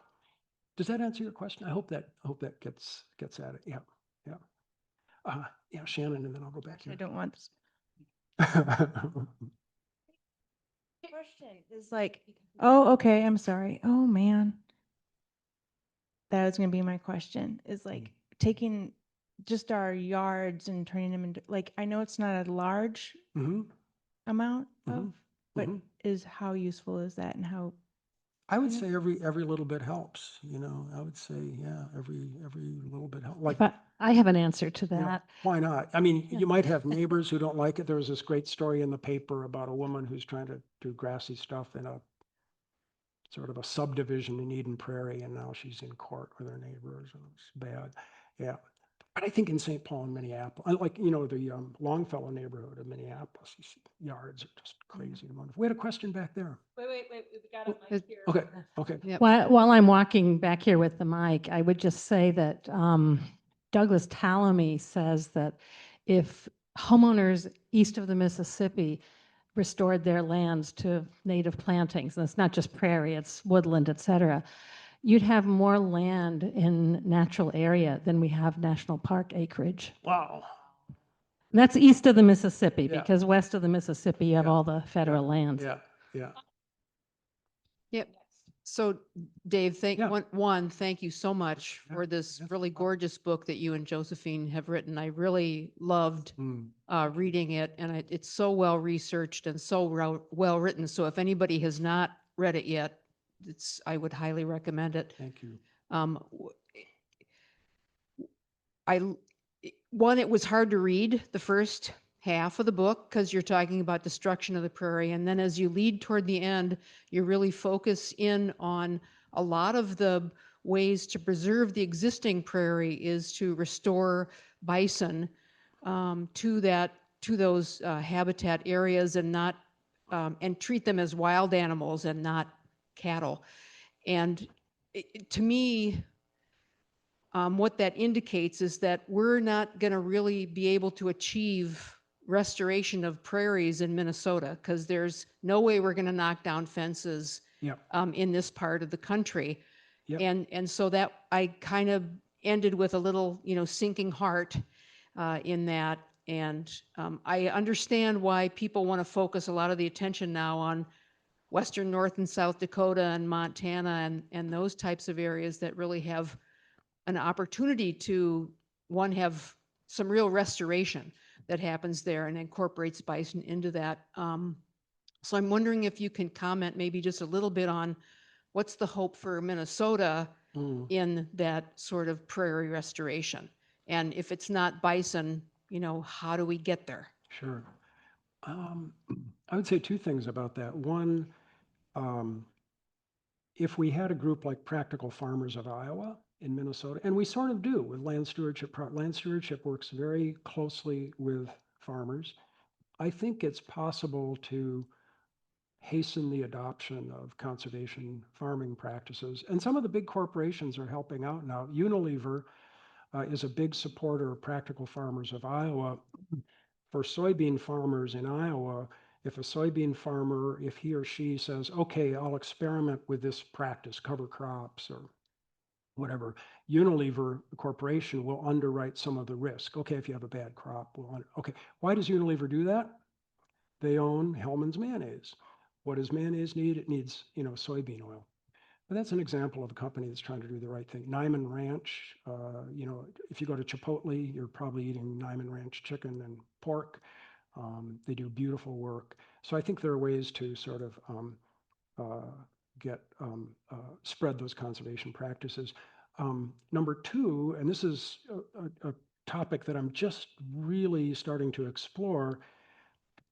Does that answer your question? I hope that gets at it. Yeah. Yeah. Yeah, Shannon, and then I'll go back I here. don't want question is like, oh, okay, I'm sorry. Oh, man. That was going to be my question, is like taking just our yards and turning them into, like, I know it's not a large Mhm. amount of, Mhm. but Mhm. is how useful is that, and how, I would Mhm. say every little bit helps, I would say, yeah, every little bit helps. Like, but I have an answer to you know, that. why not? I mean, Yeah. you might have neighbors who don't like it. There was this great story in the paper about a woman who's trying to do grassy stuff in a sort of a subdivision in Eden Prairie, and now she's in court with her neighbors, and it's bad. Yeah. But I think in St. Paul and Minneapolis, the Longfellow neighborhood of Minneapolis, these yards are just crazy and wonderful. We had a question back there. Wait, we got a mic here. Okay, okay. Yep. While I'm walking back here with the mic, I would just say that Douglas Tallamy says that if homeowners east of the Mississippi restored their lands to native plantings, and it's not just prairie, it's woodland, et cetera, you'd have more land in natural area than we have national park acreage. Wow. And that's east of the Mississippi, Yeah. because west of the Mississippi, you have Yeah. all the federal lands. Yeah. Yep. So Dave, Yeah. thank you so much Yeah, for this yes. really gorgeous book that you and Josephine have written. I really loved Mm. reading it, and it's so well researched and so well written. So if anybody has not read it yet, I would highly recommend it. Thank you. W- it was hard to read the first half of the book because you're talking about destruction of the prairie. And then as you lead toward the end, you really focus in on a lot of the ways to preserve the existing prairie is to restore bison to those habitat areas and not and treat them as wild animals and not cattle. And to me, what that indicates is that we're not going to really be able to achieve restoration of prairies in Minnesota because there's no way we're going to knock down fences Yeah. in this part of the country. Yep. And so that I kind of ended with a little, sinking heart in that. And I understand why people want to focus a lot of the attention now on Western North and South Dakota and Montana and those types of areas that really have an opportunity to, one, have some real restoration that happens there and incorporates bison into that. So I'm wondering if you can comment maybe just a little bit on what's the hope for Minnesota Mm. in that sort of prairie restoration? And if it's not bison, how do we get there? Sure. I would say two things about that. One, if we had a group like Practical Farmers of Iowa in Minnesota, and we sort of do with land stewardship. Land stewardship works very closely with farmers. I think it's possible to hasten the adoption of conservation farming practices. And some of the big corporations are helping out now. Unilever is a big supporter of Practical Farmers of Iowa. For soybean farmers in Iowa, if a soybean farmer, if he or she says, okay, I'll experiment with this practice, cover crops or whatever, Unilever Corporation will underwrite some of the risk. Okay, if you have a bad crop, okay. Why does Unilever do that? They own Hellmann's mayonnaise. What does mayonnaise need? It needs, soybean oil. But that's an example of a company that's trying to do the right thing. Niman Ranch, if you go to Chipotle, you're probably eating Niman Ranch chicken and pork. They do beautiful work. So I think there are ways to sort of spread those conservation practices. Number two, and this is a topic that I'm just really starting to explore.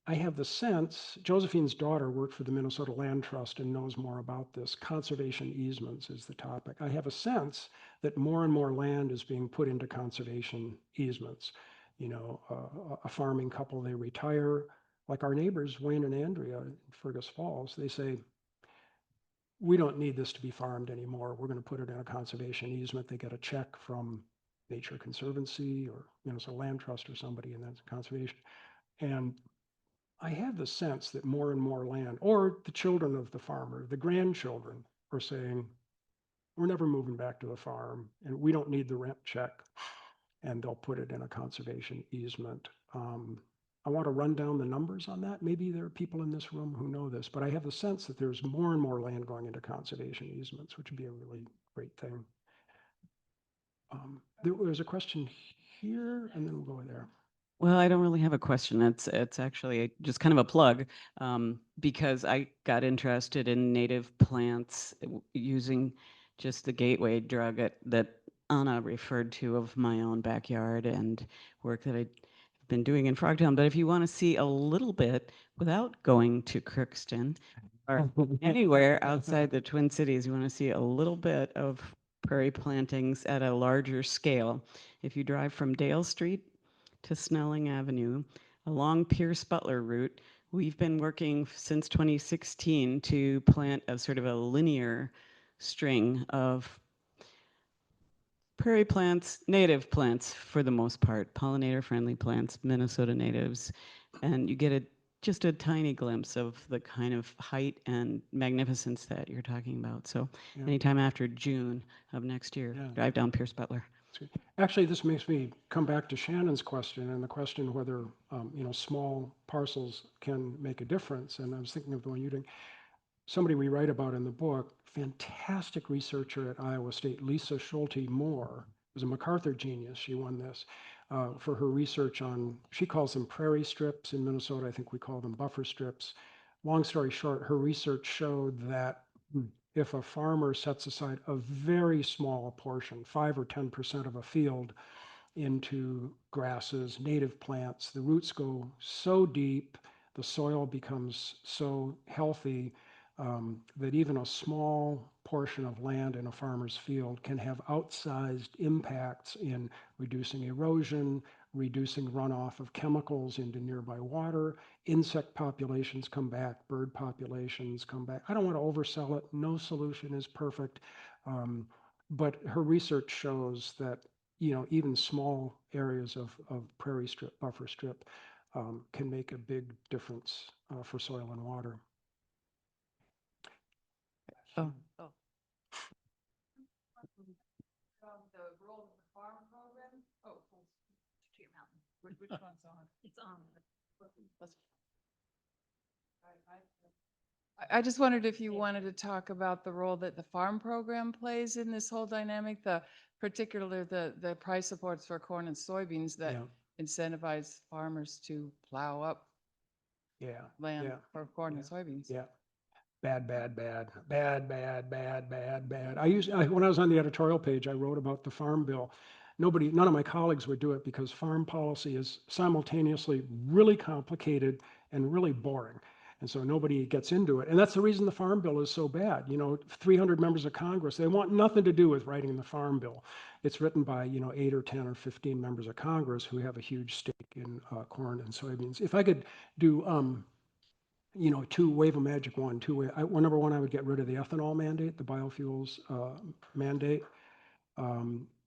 I have the sense, Josephine's daughter worked for the Minnesota Land Trust and knows more about this. Conservation easements is the topic. I have a sense that more and more land is being put into conservation easements. You know, a farming couple, they retire, like our neighbors, Wayne and Andrea in Fergus Falls, they say, we don't need this to be farmed anymore. We're going to put it in a conservation easement. They get a check from Nature Conservancy or Minnesota Land Trust or somebody, and that's conservation. And I have the sense that more and more land, or the children of the farmer, the grandchildren, are saying, we're never moving back to the farm, and we don't need the rent check, and they'll put it in a conservation easement. I want to run down the numbers on that. Maybe there are people in this room who know this, but I have the sense that there's more and more land going into conservation easements, which would be a really great thing. There was a question here, and then we'll go there. Well, I don't really have a question. It's actually just kind of a plug, because I got interested in native plants using just the gateway drug that Anna referred to of my own backyard and work that I've been doing in Frogtown. But if you want to see a little bit without going to Crookston or anywhere outside the Twin Cities, you want to see a little bit of prairie plantings at a larger scale. If you drive from Dale Street to Snelling Avenue along Pierce Butler route, we've been working since 2016 to plant a sort of a linear string of prairie plants, native plants for the most part, pollinator friendly plants, Minnesota natives, and you get just a tiny glimpse of the kind of height and magnificence that you're talking about. So Yeah. anytime after June of next year, Yeah. drive down Pierce Butler. Actually, this makes me come back to Shannon's question and the question whether small parcels can make a difference. And I was thinking of the one you did. Somebody we write about in the book, fantastic researcher at Iowa State, Lisa Schulte Moore, was a MacArthur genius. She won this for her research on, she calls them prairie strips in Minnesota. I think we call them buffer strips. Long story short, her research showed that if a farmer sets aside a very small portion, 5 or 10% of a field, into grasses, native plants, the roots go so deep, the soil becomes so healthy that even a small portion of land in a farmer's field can have outsized impacts in reducing erosion, reducing runoff of chemicals into nearby water, insect populations come back, bird populations come back. I don't want to oversell it. No solution is perfect. But her research shows that even small areas of prairie strip, buffer strip, can make a big difference for soil and water. Oh. The role of the farm program? Oh, to your mountain. Which one's on? It's on. I just wondered if you wanted to talk about the role that the farm program plays in this whole dynamic, particularly the price supports for corn and soybeans that Yeah. incentivize farmers to plow up Yeah. land Yeah. for corn and Yeah. soybeans. Yeah. Bad. When I was on the editorial page, I wrote about the farm bill. None of my colleagues would do it because farm policy is simultaneously really complicated and really boring. And so nobody gets into it. And that's the reason the farm bill is so bad. 300 members of Congress, they want nothing to do with writing the farm bill. It's written by, 8 or 10 or 15 members of Congress who have a huge stake in corn and soybeans. If I could do, wave a magic wand, number one, I would get rid of the ethanol mandate, the biofuels mandate.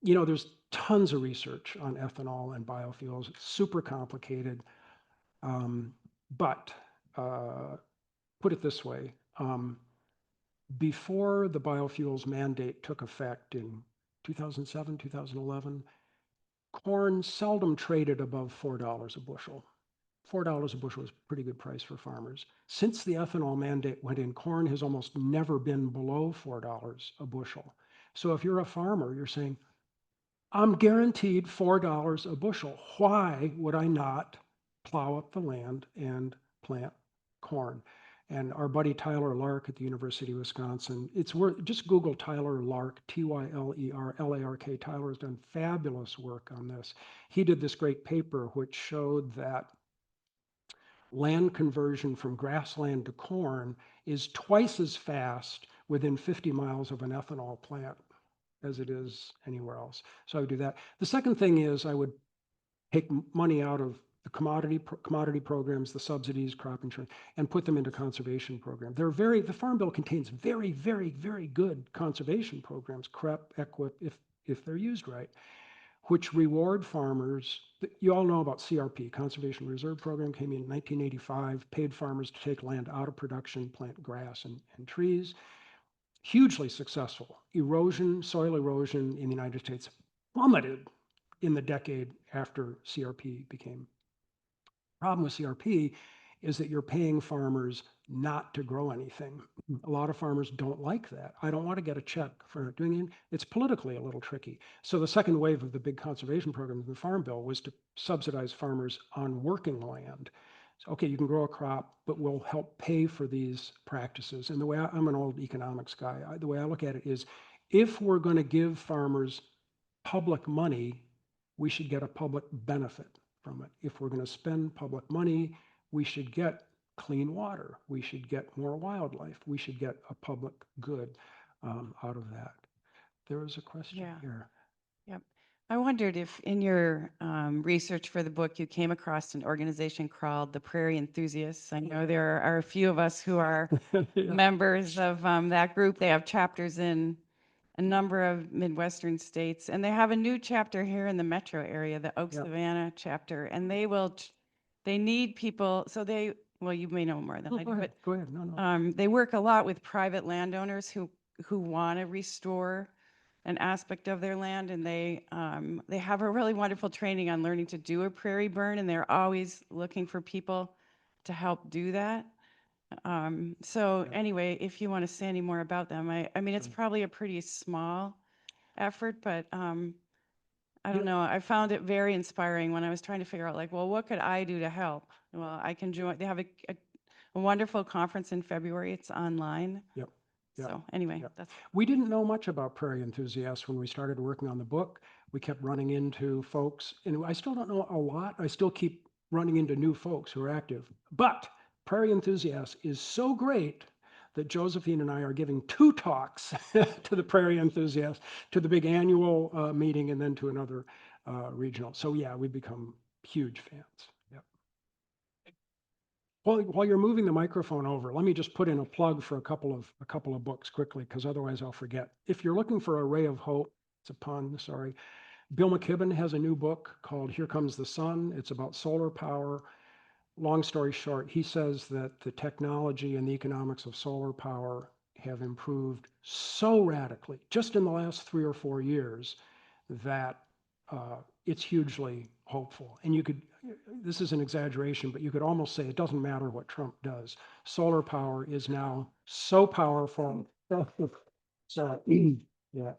There's tons of research on ethanol and biofuels. It's super complicated. But put it this way, before the biofuels mandate took effect in 2007, 2011, corn seldom traded above $4 a bushel. $4 a bushel is a pretty good price for farmers. Since the ethanol mandate went in, corn has almost never been below $4 a bushel. So if you're a farmer, you're saying, I'm guaranteed $4 a bushel. Why would I not plow up the land and plant corn? And our buddy Tyler Lark at the University of Wisconsin, it's worth, just Google Tyler Lark, Tyler-Lark. Tyler has done fabulous work on this. He did this great paper which showed that land conversion from grassland to corn is twice as fast within 50 miles of an ethanol plant as it is anywhere else. So I would do that. The second thing is I would take money out of the commodity programs, the subsidies, crop insurance, and put them into conservation programs. The Farm Bill contains very, very, very good conservation programs, CREP, EQIP, if they're used right, which reward farmers. You all know about CRP, Conservation Reserve Program, came in 1985, paid farmers to take land out of production, plant grass and trees. Hugely successful. Erosion, soil erosion in the United States plummeted in the decade after CRP became. Problem with CRP is that you're paying farmers not to grow anything. A lot of farmers don't like that. I don't want to get a check for doing it. It's politically a little tricky. So the second wave of the big conservation programs in the Farm Bill was to subsidize farmers on working land. So, okay, you can grow a crop, but we'll help pay for these practices. And the way I'm an old economics guy, the way I look at it is, if we're going to give farmers public money, we should get a public benefit from it. If we're going to spend public money, we should get clean water. We should get more wildlife. We should get a public good out of that. There was a question here. Yep. I wondered if in your research for the book, you came across an organization called the Prairie Enthusiasts. I know there are a few of us who are Yeah. members of that group. They have chapters in a number of Midwestern states, and they have a new chapter here in the metro area, the Oak Yep. Savannah chapter, and they need people, so well, you may know more than I do, but Go ahead. No. they work a lot with private landowners who want to restore an aspect of their land, and they have a really wonderful training on learning to do a prairie burn, and they're always looking for people to help do that. So Yeah. anyway, if you want to say any more about them, I mean, it's Sure. probably a pretty small effort, but I You don't know. I found it very inspiring when I was trying to figure out, like, well, what could I do to help? Well, I can join. They have a wonderful conference in February. It's online. Yep. Yeah. So anyway, Yep. that's. We didn't know much about Prairie Enthusiasts when we started working on the book. We kept running into folks, and I still don't know a lot. I still keep running into new folks who are active. But Prairie Enthusiasts is so great that Josephine and I are giving 2 talks to the Prairie Enthusiasts, to the big annual meeting, and then to another regional. So yeah, we've become huge fans. Yep. While you're moving the microphone over, let me just put in a plug for a couple of books quickly, because otherwise I'll forget. If you're looking for a ray of hope, it's a pun, sorry. Bill McKibben has a new book called Here Comes the Sun. It's about solar power. Long story short, he says that the technology and the economics of solar power have improved so radically just in the last 3 or 4 years that it's hugely hopeful. And this is an exaggeration, but you could almost say it doesn't matter what Trump does. Solar power is now so powerful. So, yeah,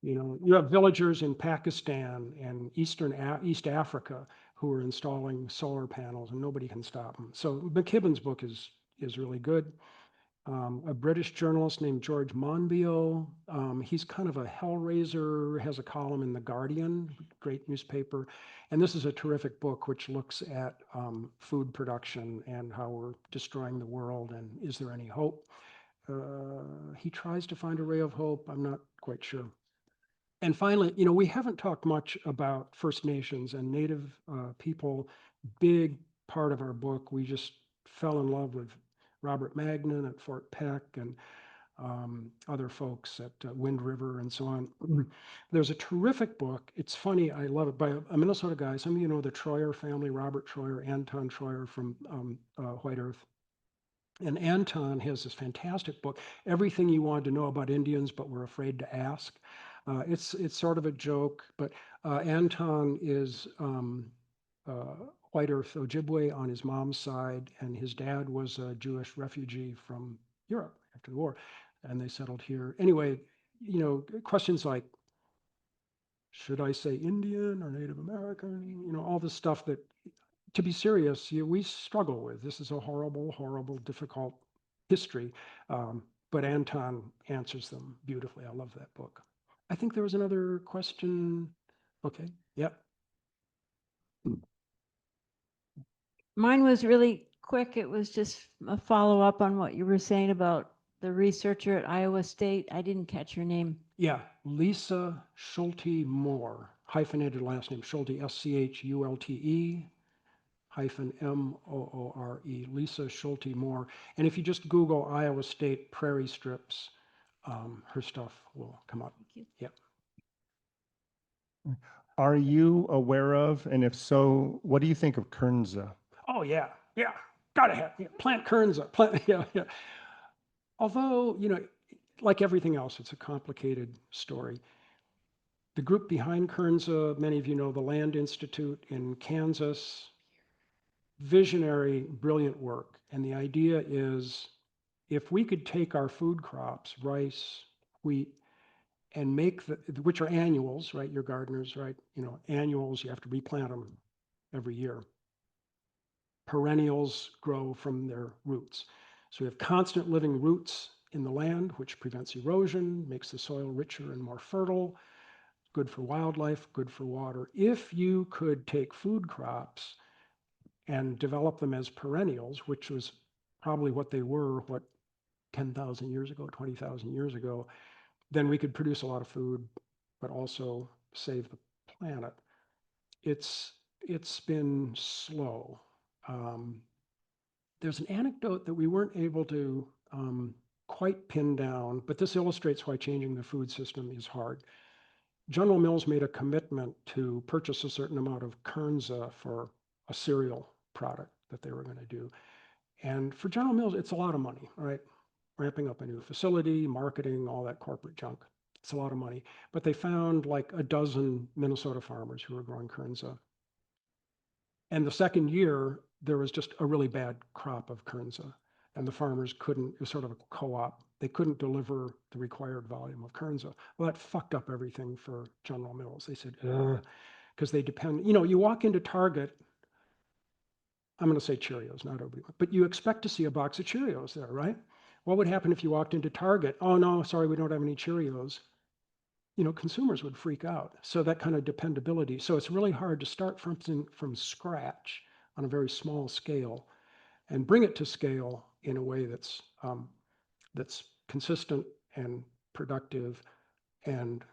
you have villagers in Pakistan and East Africa who are installing solar panels, and nobody can stop them. So McKibben's book is really good. A British journalist named George Monbiot, he's kind of a hellraiser, has a column in The Guardian, great newspaper. And this is a terrific book which looks at food production and how we're destroying the world, and is there any hope? He tries to find a ray of hope. I'm not quite sure. And finally, we haven't talked much about First Nations and Native people. Big part of our book. We just fell in love with Robert Magnan at Fort Peck and other folks at Wind River and so on. There's a terrific book. It's funny. I love it, by a Minnesota guy. Some of you know the Troyer family, Robert Troyer, Anton Troyer from White Earth. And Anton has this fantastic book, Everything You Wanted to Know About Indians But Were Afraid to Ask. It's sort of a joke, but Anton is White Earth Ojibwe on his mom's side, and his dad was a Jewish refugee from Europe after the war, and they settled here. Anyway, questions like, should I say Indian or Native American? All this stuff that, to be serious, we struggle with. This is a horrible, horrible, difficult history. But Anton answers them beautifully. I love that book. I think there was another question. Okay, yep. Mine was really quick. It was just a follow-up on what you were saying about the researcher at Iowa State. I didn't catch her name. Yeah, Lisa Schulte Moore, hyphenated last name, Schulte, Schulte hyphen Moore, Lisa Schulte Moore. And if you just Google Iowa State prairie strips, her stuff will come up. Thank you. Yep. Are you aware of, and if so, what do you think of Kernza? Oh yeah, gotta have, plant Kernza, plant, yeah. Although, like everything else, it's a complicated story. The group behind Kernza, many of you know the Land Institute in Kansas, visionary, brilliant work. And the idea is if we could take our food crops, rice, wheat, and make which are annuals, right? Your gardeners, right? Annuals, you have to replant them every year. Perennials grow from their roots. So we have constant living roots in the land, which prevents erosion, makes the soil richer and more fertile, good for wildlife, good for water. If you could take food crops and develop them as perennials, which was probably what they were, 10,000 years ago, 20,000 years ago, then we could produce a lot of food, but also save the planet. It's been slow. There's an anecdote that we weren't able to quite pin down, but this illustrates why changing the food system is hard. General Mills made a commitment to purchase a certain amount of Kernza for a cereal product that they were going to do. And for General Mills, it's a lot of money, right? Ramping up a new facility, marketing, all that corporate junk. It's a lot of money. But they found like a dozen Minnesota farmers who were growing Kernza. And the second year, there was just a really bad crop of Kernza. And the farmers couldn't, it was sort of a co-op. They couldn't deliver the required volume of Kernza. Well, that fucked up everything for General Mills. They said, because they depend, you walk into Target, I'm going to say Cheerios, not everybody, but you expect to see a box of Cheerios there, right? What would happen if you walked into Target? Oh, no, sorry, we don't have any Cheerios. Consumers would freak out. So that kind of dependability. So it's really hard to start from scratch on a very small scale and bring it to scale in a way that's consistent and productive and,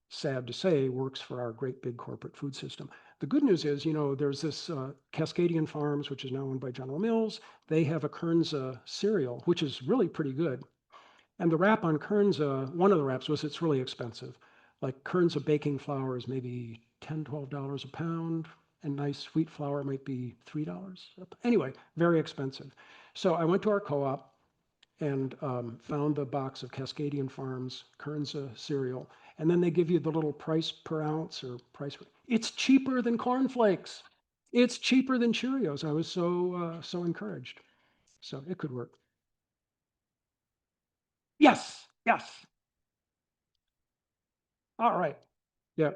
sad to say, works for our great big corporate food system. The good news is, there's this Cascadian Farms, which is now owned by General Mills. They have a Kernza cereal, which is really pretty good. And the wrap on Kernza, one of the wraps was it's really expensive. Like Kernza baking flour is maybe $10, $12 a pound, and nice wheat flour might be $3. Anyway, very expensive. So I went to our co-op and found the box of Cascadian Farms Kernza cereal. And then they give you the little price per ounce or price. It's cheaper than cornflakes. It's cheaper than Cheerios. I was so encouraged. So it could work. Yes. All right. Yeah.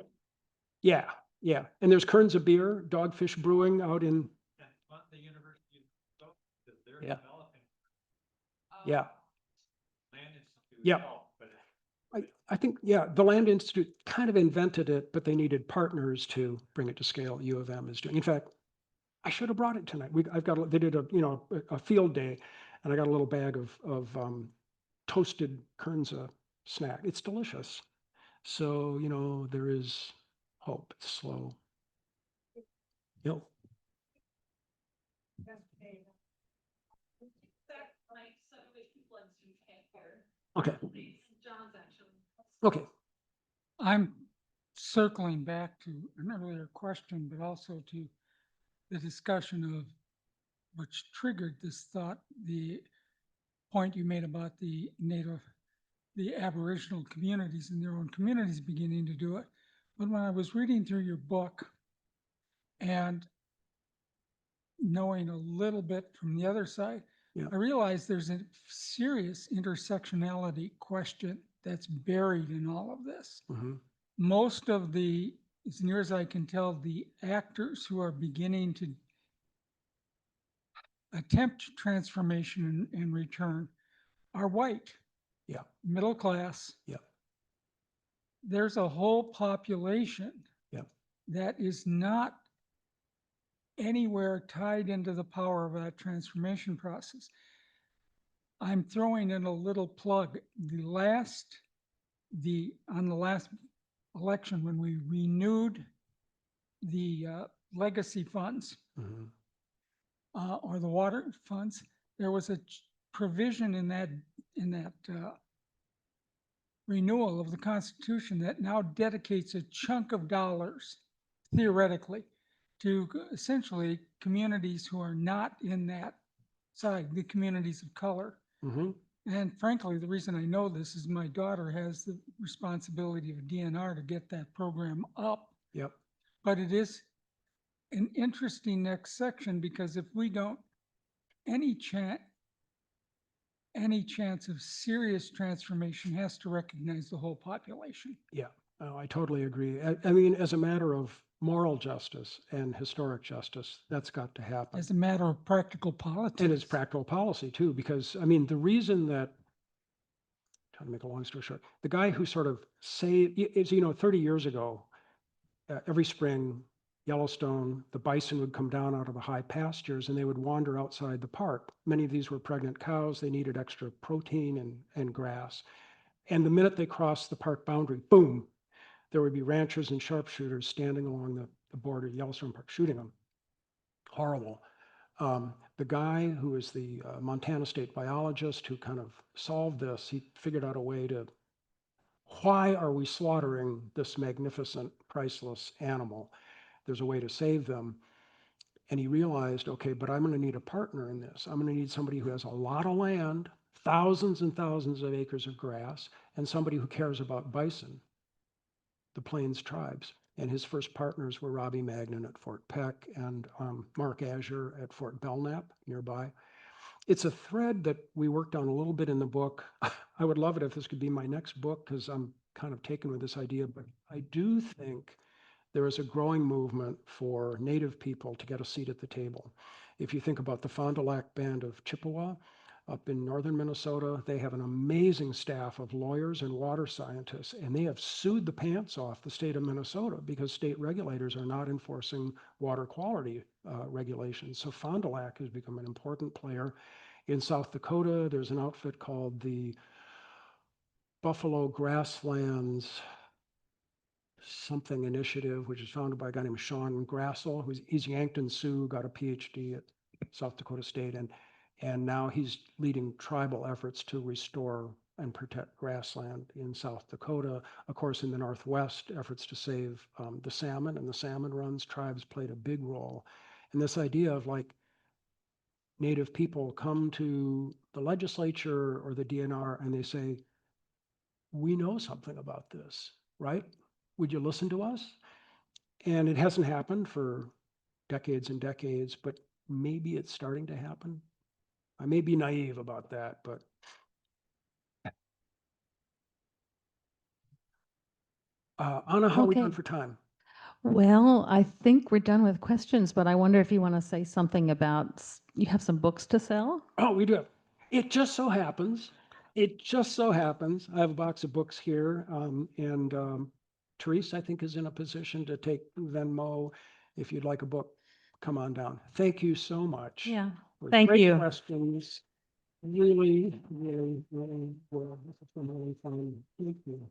And there's Kernza beer, Dogfish Brewing out in. The University of they're Yeah. developing. Yeah. Land Institute. Yeah. But I think, the Land Institute kind of invented it, but they needed partners to bring it to scale. U of M is doing. In fact, I should have brought it tonight. They did a field day, and I got a little bag of toasted Kernza snack. It's delicious. So, there is hope. It's slow. Yep. Okay. Okay. I'm circling back to an earlier question, but also to the discussion of which triggered this thought, the point you made about the Aboriginal communities and their own communities beginning to do it. But when I was reading through your book and knowing a little bit from the other side, I realized there's a serious intersectionality question that's buried in all of this. Mm-hmm. Most of the, as near as I can tell, the actors who are beginning to attempt transformation and return are white, Yeah, middle class. yeah, There's a whole population yeah. that is not anywhere tied into the power of that transformation process. I'm throwing in a little plug. On the last election, when we renewed the legacy funds Mhm. or the water funds, there was a provision in that renewal of the Constitution that now dedicates a chunk of dollars, theoretically, to essentially communities who are not in that side, the communities of color. Mhm. And frankly, the reason I know this is my daughter has the responsibility of DNR to get that program up. Yep. But it is an interesting next section, because if we don't, any chance of serious transformation has to recognize the whole population. Yeah, oh, I totally agree. I mean, as a matter of moral justice and historic justice, that's got to happen. As a matter of practical politics. And it's practical policy too, because I mean, the reason that, trying to make a long story short, the guy who sort of saved, is, 30 years ago, every spring, Yellowstone, the bison would come down out of the high pastures and they would wander outside the park. Many of these were pregnant cows. They needed extra protein and grass. And the minute they crossed the park boundary, boom, there would be ranchers and sharpshooters standing along the border of Yellowstone Park shooting them. Horrible. The guy who is the Montana state biologist who kind of solved this, he figured out a way to, why are we slaughtering this magnificent, priceless animal? There's a way to save them. And he realized, okay, but I'm going to need a partner in this. I'm going to need somebody who has a lot of land, thousands and thousands of acres of grass, and somebody who cares about bison, the Plains tribes. And his first partners were Robbie Magnan at Fort Peck and Mark Azure at Fort Belknap nearby. It's a thread that we worked on a little bit in the book. I would love it if this could be my next book, because I'm kind of taken with this idea, but I do think there is a growing movement for Native people to get a seat at the table. If you think about the Fond du Lac Band of Chippewa up in northern Minnesota, they have an amazing staff of lawyers and water scientists, and they have sued the pants off the state of Minnesota because state regulators are not enforcing water quality regulations. So Fond du Lac has become an important player. In South Dakota, there's an outfit called the Buffalo Grasslands something initiative, which is founded by a guy named Sean Grassel, he's Yankton Sioux, got a PhD at South Dakota State, and now he's leading tribal efforts to restore and protect grassland in South Dakota. Of course, in the Northwest, efforts to save the salmon and the salmon runs, tribes played a big role. And this idea of like Native people come to the legislature or the DNR and they say, we know something about this, right? Would you listen to us? And it hasn't happened for decades and decades, but maybe it's starting to happen. I may be naive about that, but. Anna, how are we doing Okay. for time? Well, I think we're done with questions, but I wonder if you want to say something about, you have some books to sell? Oh, we do. It just so happens, I have a box of books here, and Therese, I think, is in a position to take Venmo. If you'd like a book, come on down. Thank you so much. Yeah. For Thank great you. questions. Really, really, really, well, this has been really fun. Thank you.